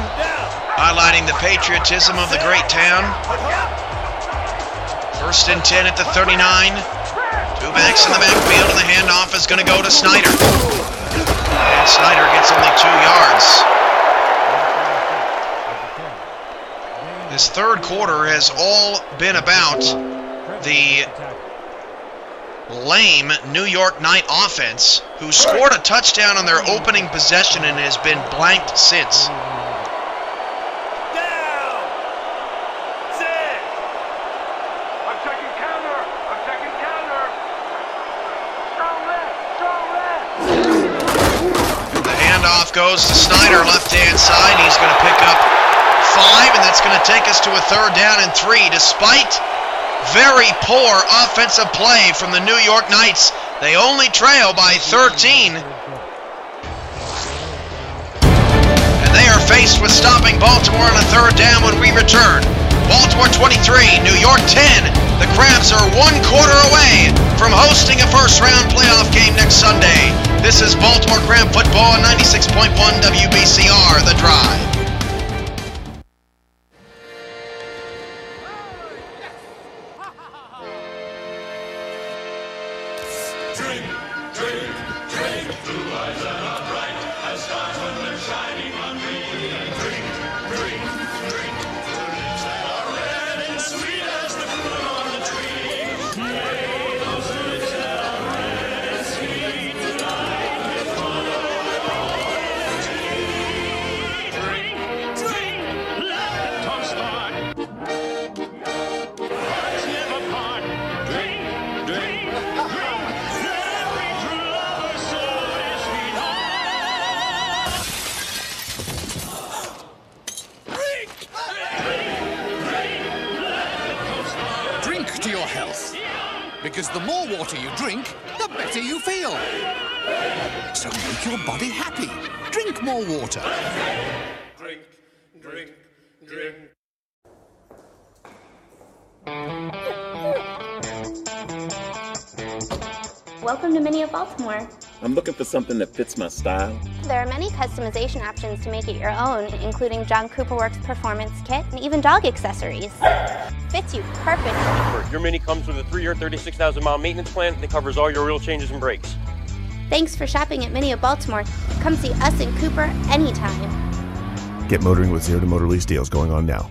highlighting the patriotism of the great town. First and 10 at the 39. Two backs in the backfield, and the handoff is going to go to Snyder. And Snyder gets only 2 yards. This third quarter has all been about the lame New York Knight offense, who scored a touchdown on their opening possession and has been blanked since. Down. Sit. I'm checking counter. I'm checking counter. Strong left. Strong left. The handoff goes to Snyder, left-hand side. He's going to pick up 5, and that's going to take us to a third down and 3, despite very poor offensive play from the New York Knights. They only trail by 13. And they are faced with stopping Baltimore on a third down when we return. Baltimore 23, New York 10. The Crabs are 1 quarter away from hosting a first-round playoff game next Sunday. This is Baltimore Crab Football on 96.1 WBCR, The Drive. To your health. Because the more water you drink, the better you feel. So make your body happy. Drink more water. Drink, drink, drink. Welcome to Mini of Baltimore. I'm looking for something that fits my style. There are many customization options to make it your own, including John Cooper Works Performance Kit and even dog accessories. Fits you perfectly. Your Mini comes with a 3-year, 36,000-mile maintenance plan that covers all your oil changes and brakes. Thanks for shopping at Mini of Baltimore. Come see us in Cooper anytime. Get motoring with 0 to motor lease deals going on now.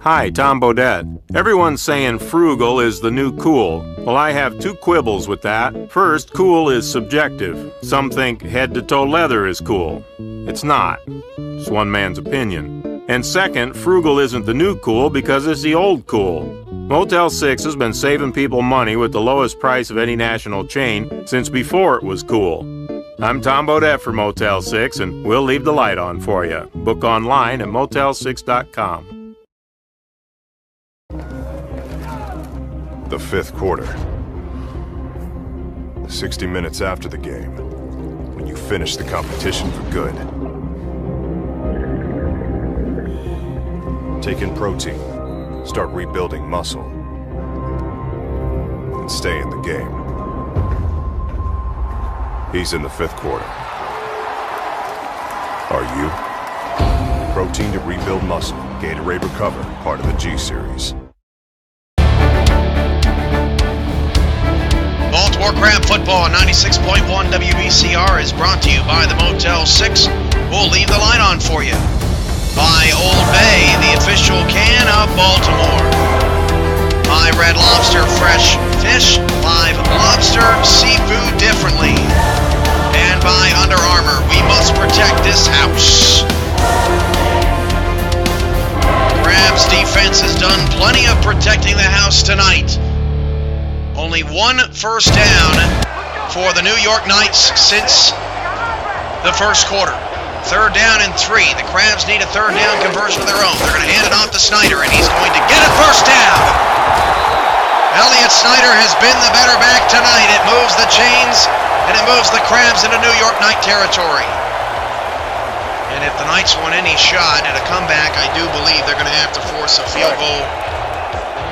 Hi, Tom Bodette. Everyone's saying frugal is the new cool. Well, I have 2 quibbles with that. First, cool is subjective. Some think head-to-toe leather is cool. It's not. It's one man's opinion. And second, frugal isn't the new cool because it's the old cool. Motel 6 has been saving people money with the lowest price of any national chain since before it was cool. I'm Tom Bodette for Motel 6, and we'll leave the light on for you. Book online at motel6.com. The 5th quarter. 60 minutes after the game, when you finish the competition for good. Take in protein, start rebuilding muscle, and stay in the game. He's in the 5th quarter. Are you? Protein to rebuild muscle. Gatorade Recover, part of the G Series. Baltimore Crab Football on 96.1 WBCR is brought to you by the Motel 6. We'll leave the light on for you. By Old Bay, the official can of Baltimore. By Red Lobster Fresh Fish, live lobster, seafood differently. And by Under Armour, we must protect this house. Crabs defense has done plenty of protecting the house tonight. Only 1 first down for the New York Knights since the first quarter. 3rd down and 3. The Crabs need a 3rd down conversion of their own. They're going to hand it off to Snyder, and he's going to get a first down. Elliott Snyder has been the better back tonight. It moves the chains, and it moves the Crabs into New York Knight territory. And if the Knights want any shot at a comeback, I do believe they're going to have to force a field goal,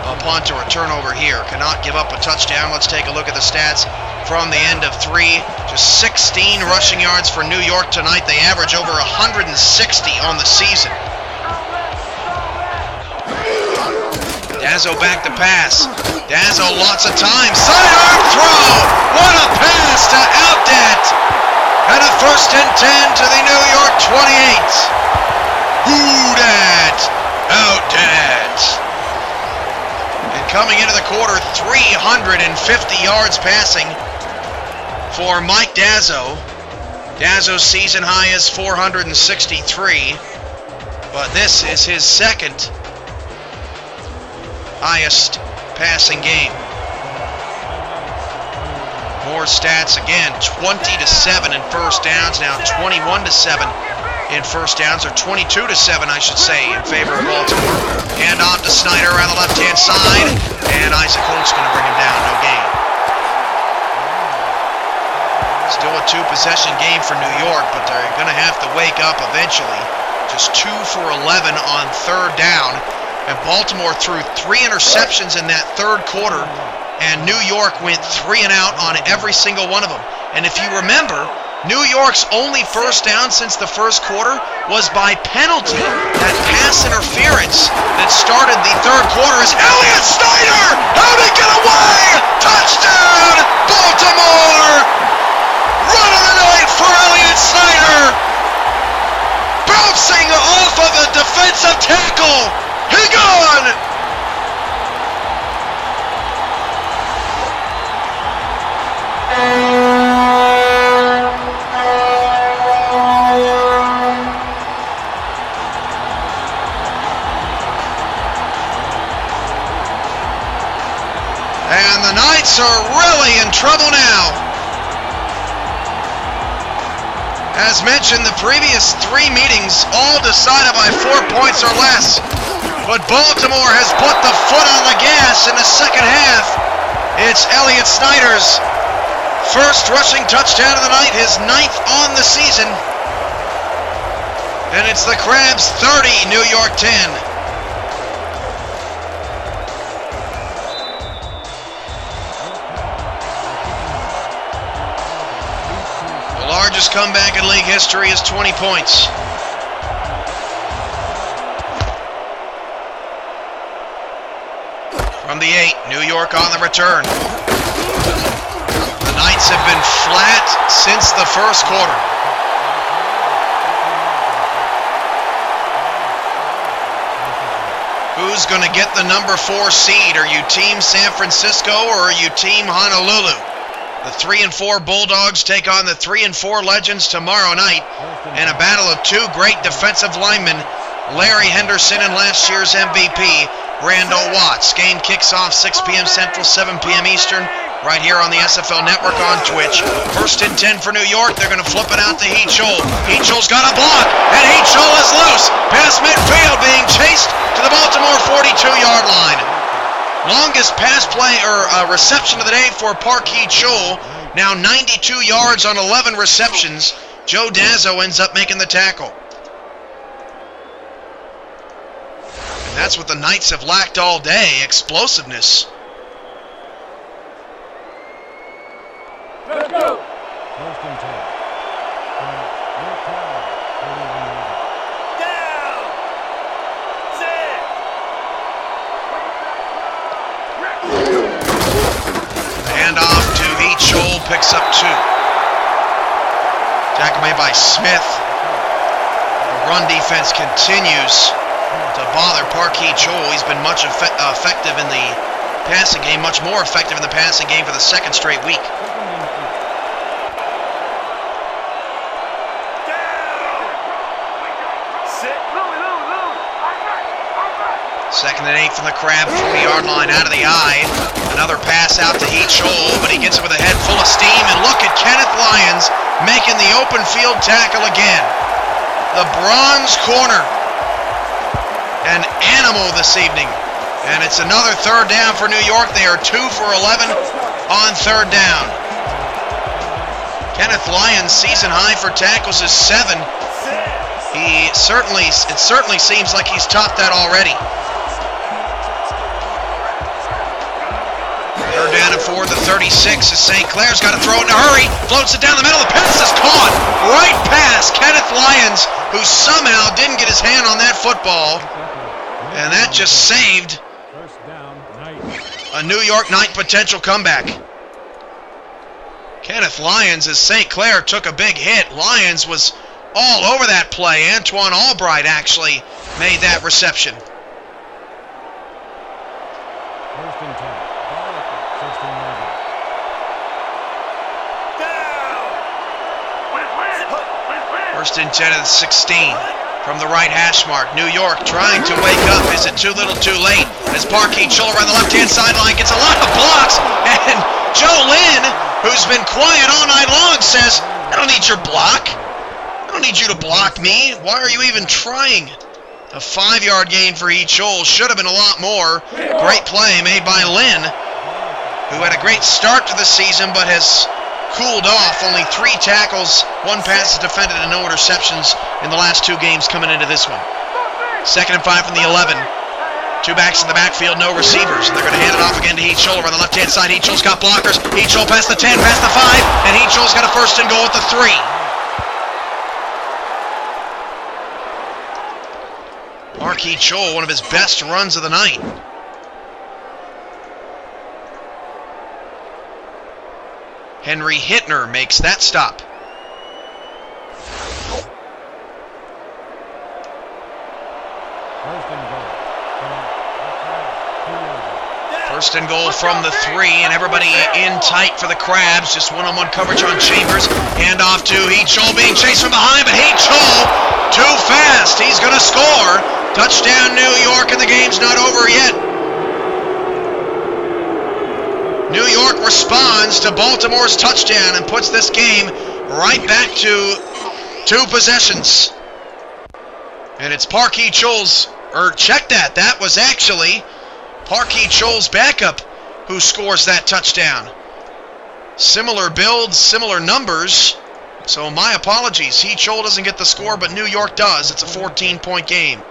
a punt, or a turnover here. Cannot give up a touchdown. Let's take a look at the stats from the end of 3. Just 16 rushing yards for New York tonight. They average over 160 on the season. Dazzo back to pass. Dazzo lots of time. Sidearm throw! What a pass to Outdet! And a 1st and 10 to the New York 28. Who dat? Outdet! And coming into the quarter, 350 yards passing for Mike Dazzo. Dazzo's season high is 463, but this is his 2nd highest passing game. More stats again, 20-7 in first downs, now 21-7 in first downs, or 22-7 I should say, in favor of Baltimore. Hand off to Snyder around the left-hand side, and Isaac Holt's going to bring him down, no gain. Still a 2-possession game for New York, but they're going to have to wake up eventually. Just 2 for 11 on 3rd down. And Baltimore threw 3 interceptions in that 3rd quarter, and New York went 3 and out on every single one of them. And if you remember, New York's only first down since the 1st quarter was by penalty. That pass interference that started the 3rd quarter is Elliott Snyder! How'd he get away? Touchdown, Baltimore! Run of the night for Elliott Snyder! Bouncing off of a defensive tackle! He gone! And the Knights are really in trouble now. As mentioned, the previous 3 meetings all decided by 4 points or less. But Baltimore has put the foot on the gas in the second half. It's Elliott Snyder's first rushing touchdown of the night, his 9th on the season. And it's the Crabs 30, New York 10. The largest comeback in league history is 20 points. From the 8, New York on the return. The Knights have been flat since the 1st quarter. Who's going to get the number 4 seed? Are you Team San Francisco or are you Team Honolulu? The 3-4 Bulldogs take on the 3-4 Legends tomorrow night in a battle of 2 great defensive linemen, Larry Henderson and last year's MVP, Randall Watts. Game kicks off 6 p.m. Central, 7 p.m. Eastern, right here on the SFL Network on Twitch. 1st and 10 for New York. They're going to flip it out to Heachol. Heachol's got a block, and Heachol is loose. Past midfield, being chased to the Baltimore 42-yard line. Longest pass play or reception of the day for Park Heachol. Now 92 yards on 11 receptions. Joe Dazzo ends up making the tackle. That's what the Knights have lacked all day, explosiveness. Let's go. First and 10. Down. Set. Handoff to Heachol, picks up 2. Tackle made by Smith. The run defense continues to bother Park Heachol. He's been much effective in the passing game, much more effective in the passing game for the second straight week. Second and 8 from the Crab 40-yard line out of the eye. Another pass out to Heachol, but he gets it with a head full of steam. And look at Kenneth Lyons making the open field tackle again. The bronze corner. An animal this evening. And it's another third down for New York. They are 2 for 11 on third down. Kenneth Lyons' season high for tackles is 7. It certainly seems like he's topped that already. Third down and 4, the 36 as St. Clair's got to throw it in a hurry. Floats it down the middle. The pass is caught right past Kenneth Lyons, who somehow didn't get his hand on that football. And that just saved a New York Knight potential comeback. Kenneth Lyons, as St. Clair took a big hit. Lyons was all over that play. Antoine Albright actually made that reception. First and 10. First and 10 of the 16 from the right hash mark. New York trying to wake up. Is it too little too late? As Park Heachol around the left-hand sideline gets a lot of blocks. And Joe Lynn, who's been quiet all night long, says, I don't need your block. I don't need you to block me. Why are you even trying? A 5-yard gain for Heachol. Should have been a lot more. Great play made by Lynn, who had a great start to the season but has cooled off. Only 3 tackles, 1 pass is defended, and no interceptions in the last 2 games coming into this one. Second and 5 from the 11. 2 backs in the backfield, no receivers. And they're going to hand it off again to Heachol on the left-hand side. Heachol's got blockers. Heachol past the 10, past the 5, and Heachol's got a first and goal at the 3. Park Heachol, one of his best runs of the night. Henry Hittner makes that stop. First and goal from the 3, and everybody in tight for the Crabs. Just one-on-one coverage on Chambers. Hand off to Heachol, being chased from behind, but Heachol too fast. He's going to score. Touchdown New York, and the game's not over yet. New York responds to Baltimore's touchdown and puts this game right back to 2 possessions. And it's Park Heachol's, check that, that was actually Park Heachol's backup who scores that touchdown. Similar build, similar numbers, so my apologies. Heachol doesn't get the score, but New York does. It's a 14-point game.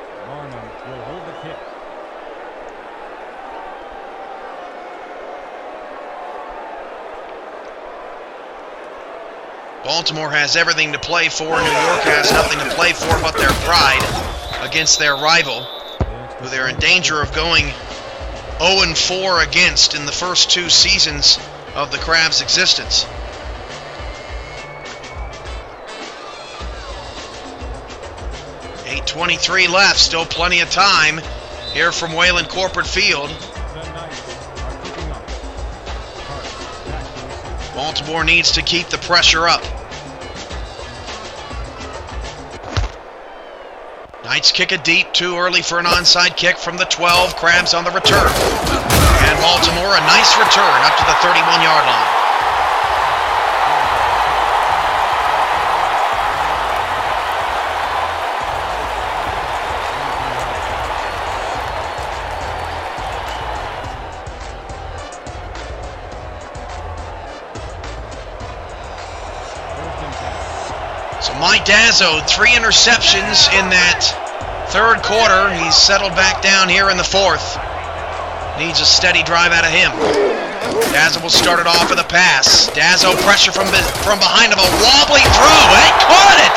Baltimore has everything to play for. New York has nothing to play for but their pride against their rival, who they're in danger of going 0-4 against in the first 2 seasons of the Crabs' existence. .23 left, still plenty of time here from Wayland Corporate Field. Baltimore needs to keep the pressure up. Knights kick it deep, too early for an onside kick from the 12. Crabs on the return. And Baltimore, a nice return up to the 31-yard line. So Mike Dazzo, 3 interceptions in that Third quarter, he's settled back down here in the fourth. Needs a steady drive out of him. Dazzo will start it off with a pass. Dazzo pressure from behind him, a wobbly throw. He caught it!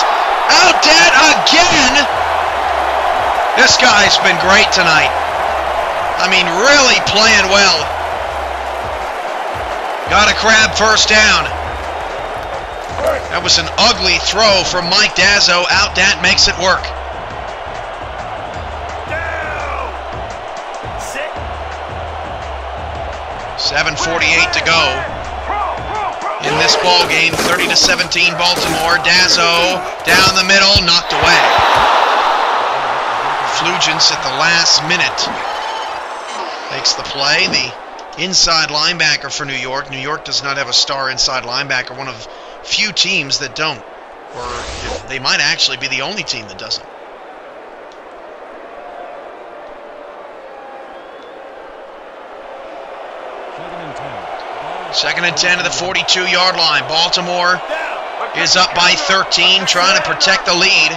Outdat again! This guy's been great tonight. I mean, really playing well. Got a Crab first down. That was an ugly throw from Mike Dazzo. Outdat makes it work. 7:48 to go in this ball game. 30-17 Baltimore. Dazzo down the middle, knocked away. Flugents at the last minute makes the play. The inside linebacker for New York. New York does not have a star inside linebacker. One of few teams that don't, or they might actually be the only team that doesn't. Second and 10 to the 42-yard line. Baltimore is up by 13, trying to protect the lead.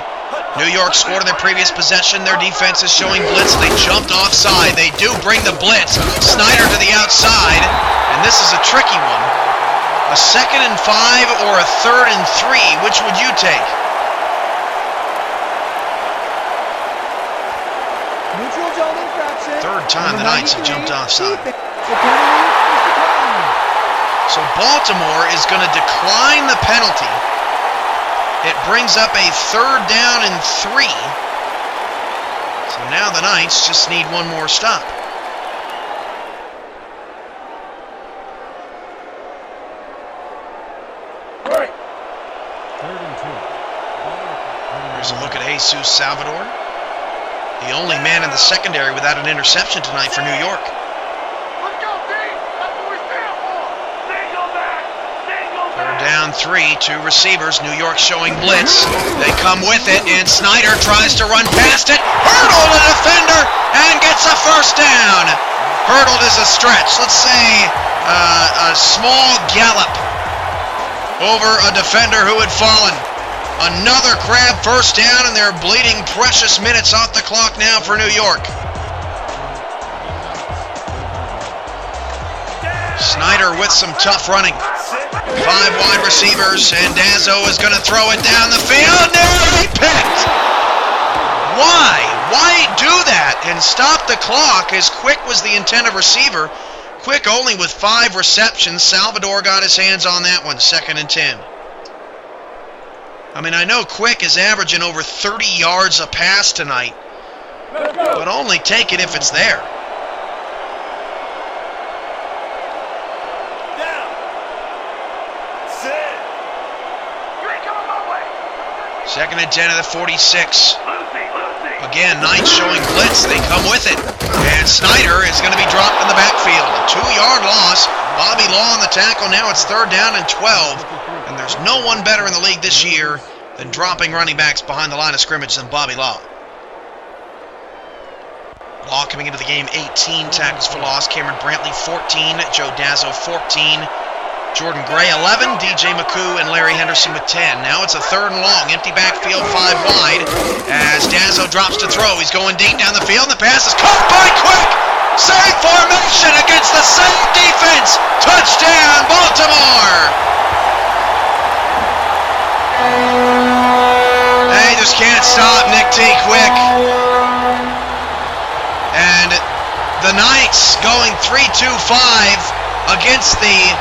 New York scored in their previous possession. Their defense is showing blitz. They jumped offside. They do bring the blitz. Snyder to the outside, and this is a tricky one. A 2nd and 5 or a 3rd and 3, which would you take? Neutral zone infraction. Third time the Knights have jumped offside. So Baltimore is going to decline the penalty. It brings up a 3rd down and 3. So now the Knights just need one more stop. Here's a look at Jesus Salvador. The only man in the secondary without an interception tonight for New York. Down 3, 2 receivers. New York showing blitz. They come with it, and Snyder tries to run past it. Hurdled a defender and gets a first down. Hurdled is a stretch. Let's say a small gallop over a defender who had fallen. Another Crab first down, and they're bleeding precious minutes off the clock now for New York. Snyder with some tough running. 5 wide receivers, and Dazzo is going to throw it down the field. Nearly picked! Why? Why do that and stop the clock as Quick was the intended receiver? Quick only with 5 receptions. Salvador got his hands on that one, 2nd and 10. I mean, I know Quick is averaging over 30 yards a pass tonight, but only take it if it's there. 2nd and 10 to the 46. Again, Knights showing blitz. They come with it. And Snyder is going to be dropped in the backfield. A 2-yard loss. Bobby Law on the tackle. Now it's 3rd down and 12. And there's no one better in the league this year than dropping running backs behind the line of scrimmage than Bobby Law. Law coming into the game, 18 tackles for loss. Cameron Brantley, 14. Joe Dazzo, 14. Jordan Gray, 11, DJ McCoo, and Larry Henderson with 10. Now it's a 3rd and long, empty backfield, 5 wide, as Dazzo drops to throw. He's going deep down the field, and the pass is caught by Quick! Same formation against the same defense! Touchdown, Baltimore! They just can't stop Nick T. Quick. And the Knights going 3-2-5 against the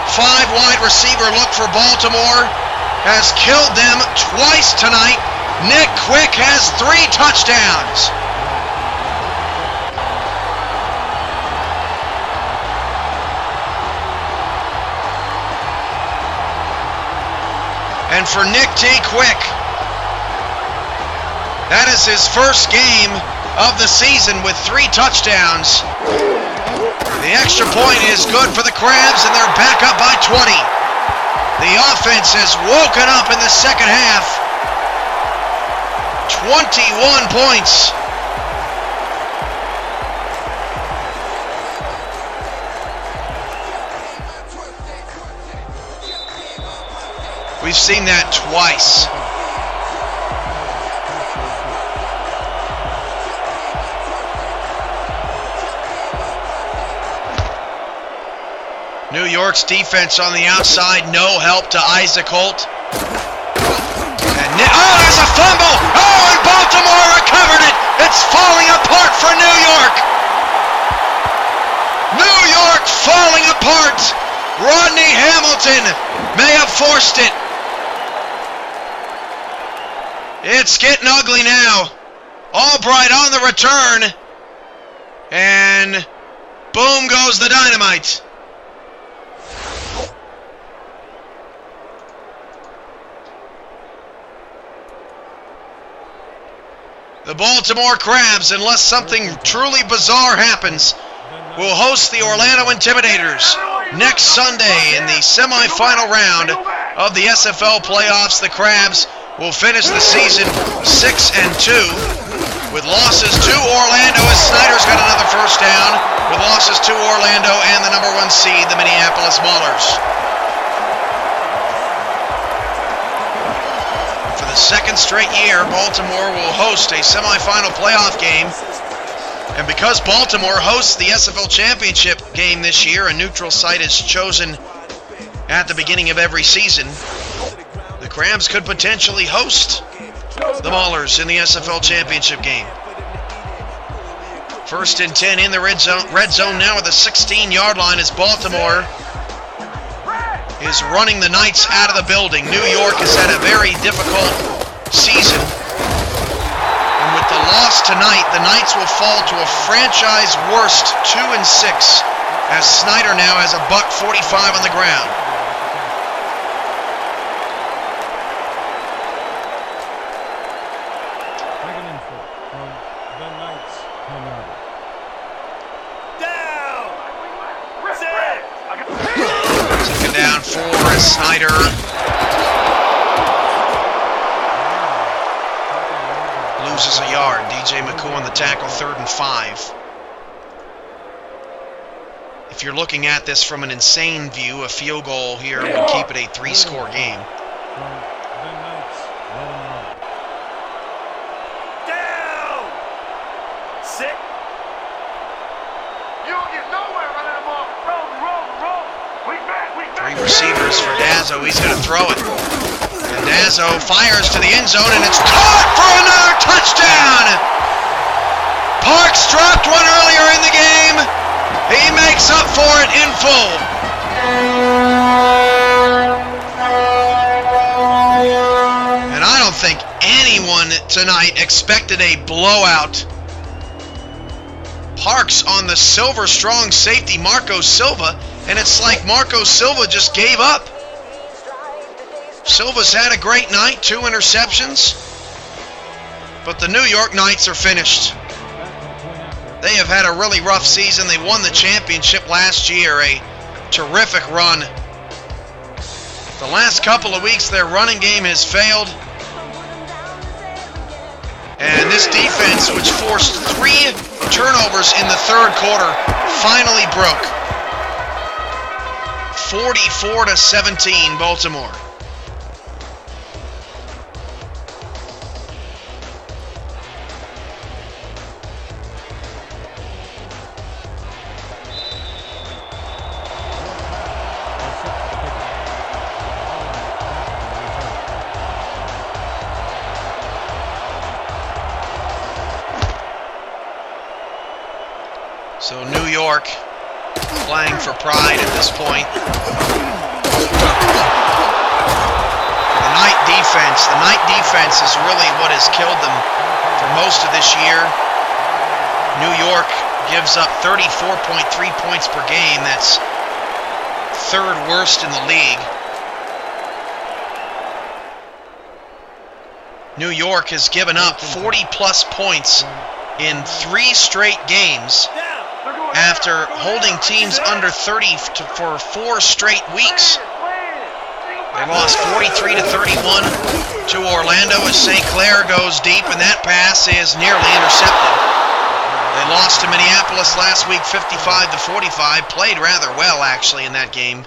5 wide receiver look for Baltimore has killed them twice tonight. Nick Quick has 3 touchdowns. And for Nick T. Quick, that is his first game of the season with 3 touchdowns. The extra point is good for the Crabs, and they're back up by 20. The offense has woken up in the second half. 21 points. We've seen that twice. New York's defense on the outside, no help to Isaac Holt. And there's a fumble! Oh, and Baltimore recovered it! It's falling apart for New York! New York falling apart! Rodney Hamilton may have forced it. It's getting ugly now. Albright on the return. And boom goes the dynamite. The Baltimore Crabs, unless something truly bizarre happens, will host the Orlando Intimidators next Sunday in the semifinal round of the SFL playoffs. The Crabs will finish the season 6-2 with losses to Orlando as Snyder's got another first down, with losses to Orlando and the number 1 seed, the Minneapolis Maulers. For the second straight year, Baltimore will host a semifinal playoff game. And because Baltimore hosts the SFL Championship game this year, a neutral site is chosen at the beginning of every season. The Crabs could potentially host the Maulers in the SFL Championship game. 1st and 10 in the red zone now at the 16-yard line as Baltimore is running the Knights out of the building. New York has had a very difficult season. And with the loss tonight, the Knights will fall to a franchise worst 2-6 as Snyder now has a $1.45 on the ground. Down 4 as Snyder loses a yard. DJ McCool on the tackle, 3rd and 5. If you're looking at this from an insane view, a field goal here would keep it a 3-score game. Down! 6. You don't get nowhere running the ball. Roll. Three receivers for Dazzo. He's going to throw it. And Dazzo fires to the end zone, and it's caught for another touchdown! Parks dropped one earlier in the game. He makes up for it in full. And I don't think anyone tonight expected a blowout. Parks on the Silver strong safety, Marco Silva, and it's like Marco Silva just gave up. Silva's had a great night, 2 interceptions, but the New York Knights are finished. They have had a really rough season. They won the championship last year, a terrific run. The last couple of weeks, their running game has failed. And this defense, which forced 3 turnovers in the 3rd quarter, finally broke. 44-17, Baltimore. So New York playing for pride at this point. The Knight defense is really what has killed them for most of this year. New York gives up 34.3 points per game. That's 3rd worst in the league. New York has given up 40-plus points in 3 straight games after holding teams under 30 for 4 straight weeks. They lost 43-31 to Orlando as St. Clair goes deep, and that pass is nearly intercepted. They lost to Minneapolis last week 55-45, played rather well actually in that game,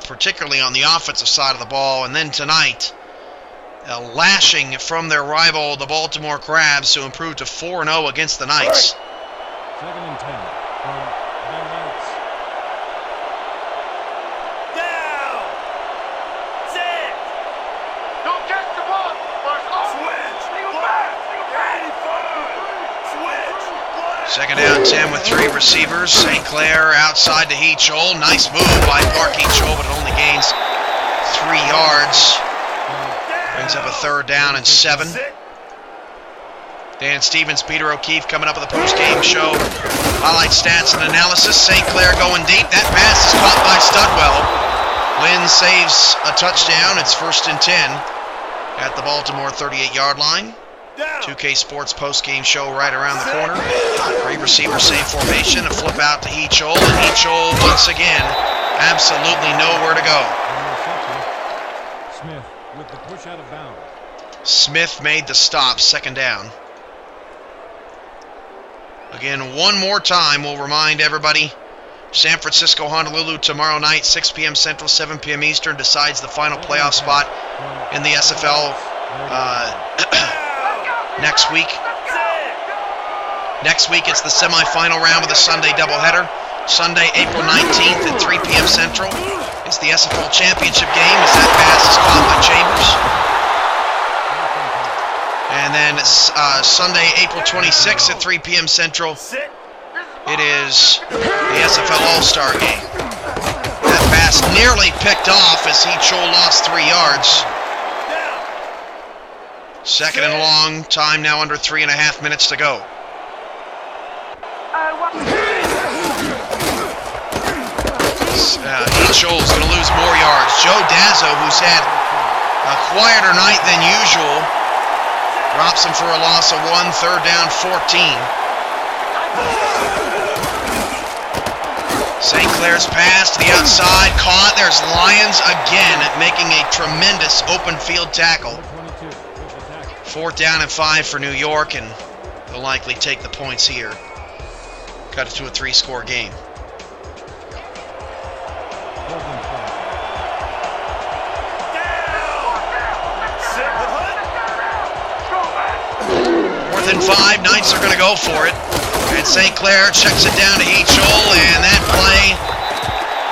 particularly on the offensive side of the ball. And then tonight, a lashing from their rival, the Baltimore Crabs, who improved to 4-0 against the Knights. 2nd and 10 from the Knights. Second down 10 with 3 receivers. St. Clair outside to Heachol. Nice move by Park Heachol, but it only gains 3 yards. Brings up a 3rd down and 7. Dan Stevens, Peter O'Keefe coming up with a post-game show. Highlight stats and analysis. St. Clair going deep. That pass is caught by Studwell. Lynn saves a touchdown. It's 1st and 10 at the Baltimore 38-yard line. 2K Sports post-game show right around the corner. 3 receivers, same formation. A flip out to Heachol, and Heachol once again absolutely nowhere to go. Smith with the push out of bounds. Smith made the stop, 2nd down. Again, one more time, we'll remind everybody, San Francisco, Honolulu tomorrow night, 6 p.m. Central, 7 p.m. Eastern, decides the final playoff spot in the SFL next week. Next week, it's the semifinal round with a Sunday doubleheader. Sunday, April 19th at 3 p.m. Central. It's the SFL championship game as that pass is caught by Chambers. And then Sunday, April 26th at 3 p.m. Central, it is the SFL All-Star game. That pass nearly picked off as Heachol lost 3 yards. 2nd and long, time now under 3.5 minutes to go. Heachol's going to lose more yards. Joe Dazzo, who's had a quieter night than usual, drops him for a loss of 1, 3rd down, 14. St. Clair's pass to the outside, caught. There's Lyons again making a tremendous open field tackle. 4th down and 5 for New York, and they'll likely take the points here. Cut it to a 3-score game. Fourth and 5, Knights are going to go for it. And St. Clair checks it down to Heachol, and that play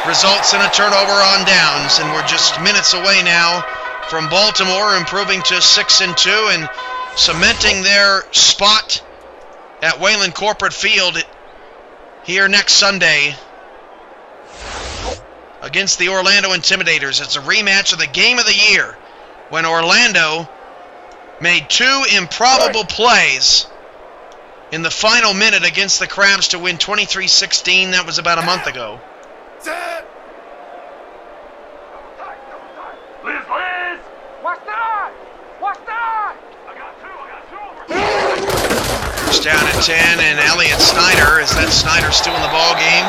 results in a turnover on downs. And we're just minutes away now from Baltimore improving to 6-2 and cementing their spot at Wayland Corporate Field here next Sunday against the Orlando Intimidators. It's a rematch of the game of the year when Orlando made 2 improbable plays in the final minute against the Crabs to win 23-16. That was about a month ago. Liz! Watch that! Watch that! I got 2 First down at 10, and Elliott Snyder. Is that Snyder still in the ball game?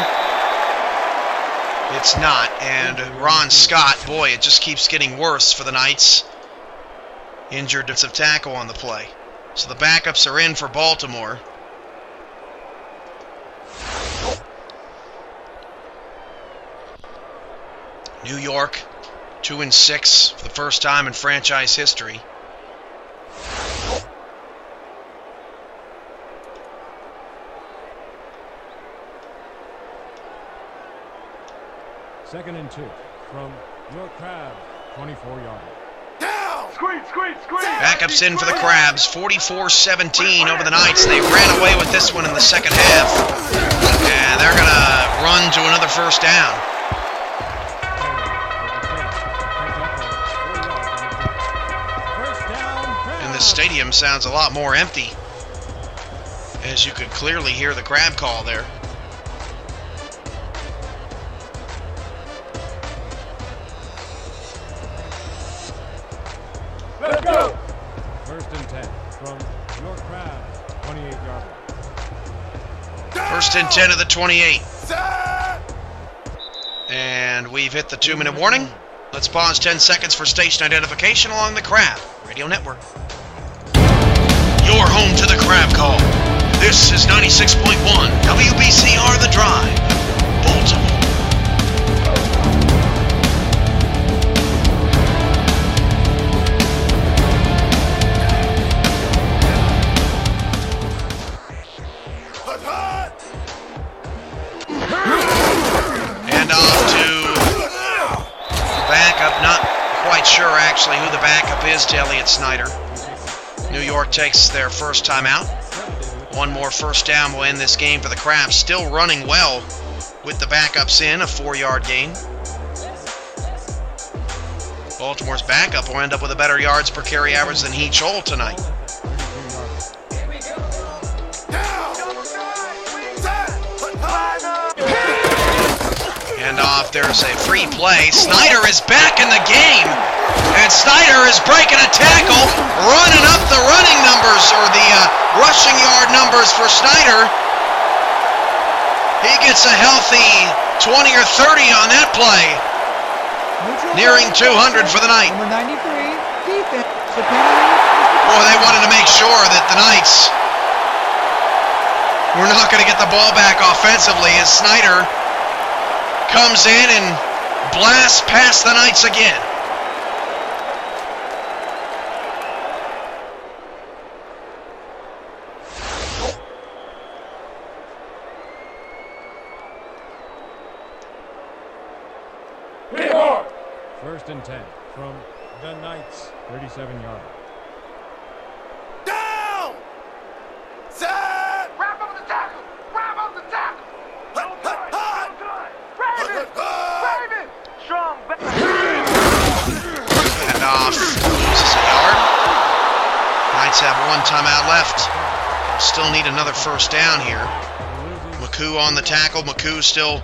It's not. And Ron Scott, boy, it just keeps getting worse for the Knights. Injured defensive tackle on the play. So the backups are in for Baltimore. New York, 2-6 for the first time in franchise history. Second and 2 from your Crabs, 24-yard. Backups in for the Crabs, 44-17 over the Knights. They ran away with this one in the second half. And they're going to run to another first down. And the stadium sounds a lot more empty, as you could clearly hear the Crab call there. Let's go! First and 10 from your Crabs, 28-yard. First and 10 of the 28. And we've hit the 2-minute warning. Let's pause 10 seconds for station identification along the Crab Radio Network. You're home to the Crab Call. This is 96.1 WBCR The Drive, Baltimore. Sure actually who the backup is to Elliott Snyder. New York takes their first time out. One more first down will end this game for the Crabs. Still running well with the backups in, a 4-yard gain. Baltimore's backup will end up with a better yards per carry average than Heat Chol tonight. And off, there's a free play. Snyder is back in the game. And Snyder is breaking a tackle, running up the running numbers, or the rushing yard numbers for Snyder. He gets a healthy 20 or 30 on that play. Nearing 200 for the night. Number 93, defense. The penalty. Boy, they wanted to make sure that the Knights were not going to get the ball back offensively as Snyder comes in and blasts past the Knights again. First and 10 from the Knights, 37 yards. Down! Set! Wrap up the tackle! Wrap up the tackle! Raven! Strong back! And off. Loses a yard. Knights have one timeout left. Still need another first down here. McCoo on the tackle. McCoo still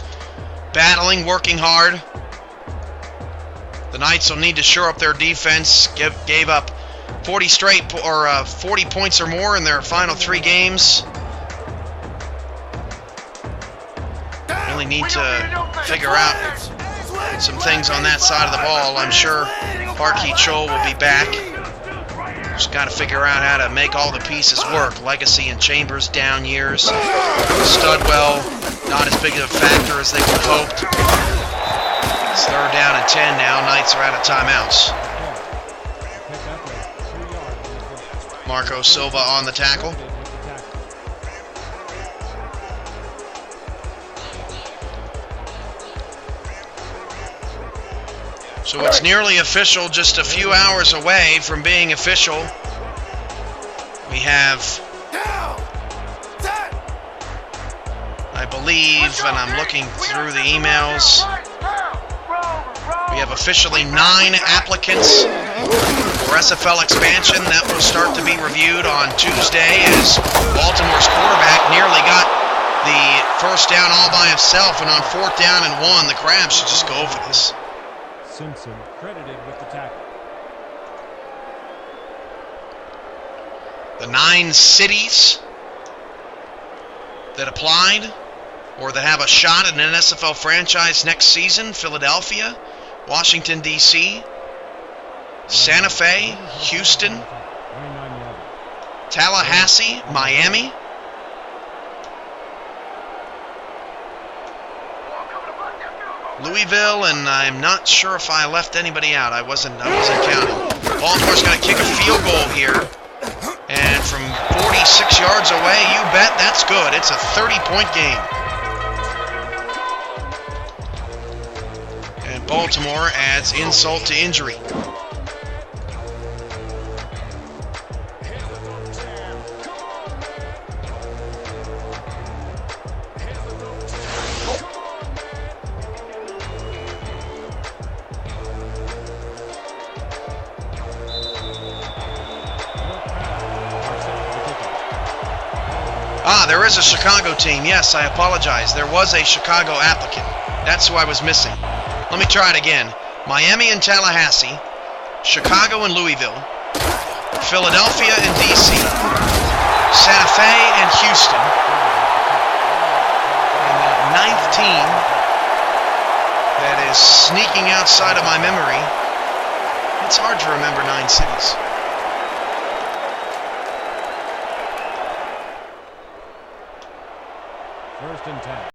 battling, working hard. The Knights will need to shore up their defense. Gave up 40 points or more in their final 3 games. Really need to figure out some things on that side of the ball. I'm sure Heat Chol will be back. Just got to figure out how to make all the pieces work. Legacy and Chambers down years. Studwell not as big of a factor as they would have hoped. It's 3rd down and 10 now. Knights are out of timeouts. Marco Silva on the tackle. So it's nearly official, just a few hours away from being official. We have, I believe, and I'm looking through the emails, we have officially 9 applicants for SFL expansion. That will start to be reviewed on Tuesday as Baltimore's quarterback nearly got the first down all by himself, and on 4th down and 1, the Crabs should just go for this. Simpson credited with the tackle. The 9 cities that applied or that have a shot at an NSFL franchise next season: Philadelphia, Washington, D.C., Santa Fe, Houston, Tallahassee, Miami. Louisville, and I'm not sure if I left anybody out. I wasn't counting. Baltimore's going to kick a field goal here. And from 46 yards away, you bet that's good. It's a 30-point game. And Baltimore adds insult to injury. There is a Chicago team. Yes, I apologize. There was a Chicago applicant. That's who I was missing. Let me try it again. Miami and Tallahassee, Chicago and Louisville, Philadelphia and D.C., Santa Fe and Houston, and that 9th team that is sneaking outside of my memory. It's hard to remember 9 cities. First and 10.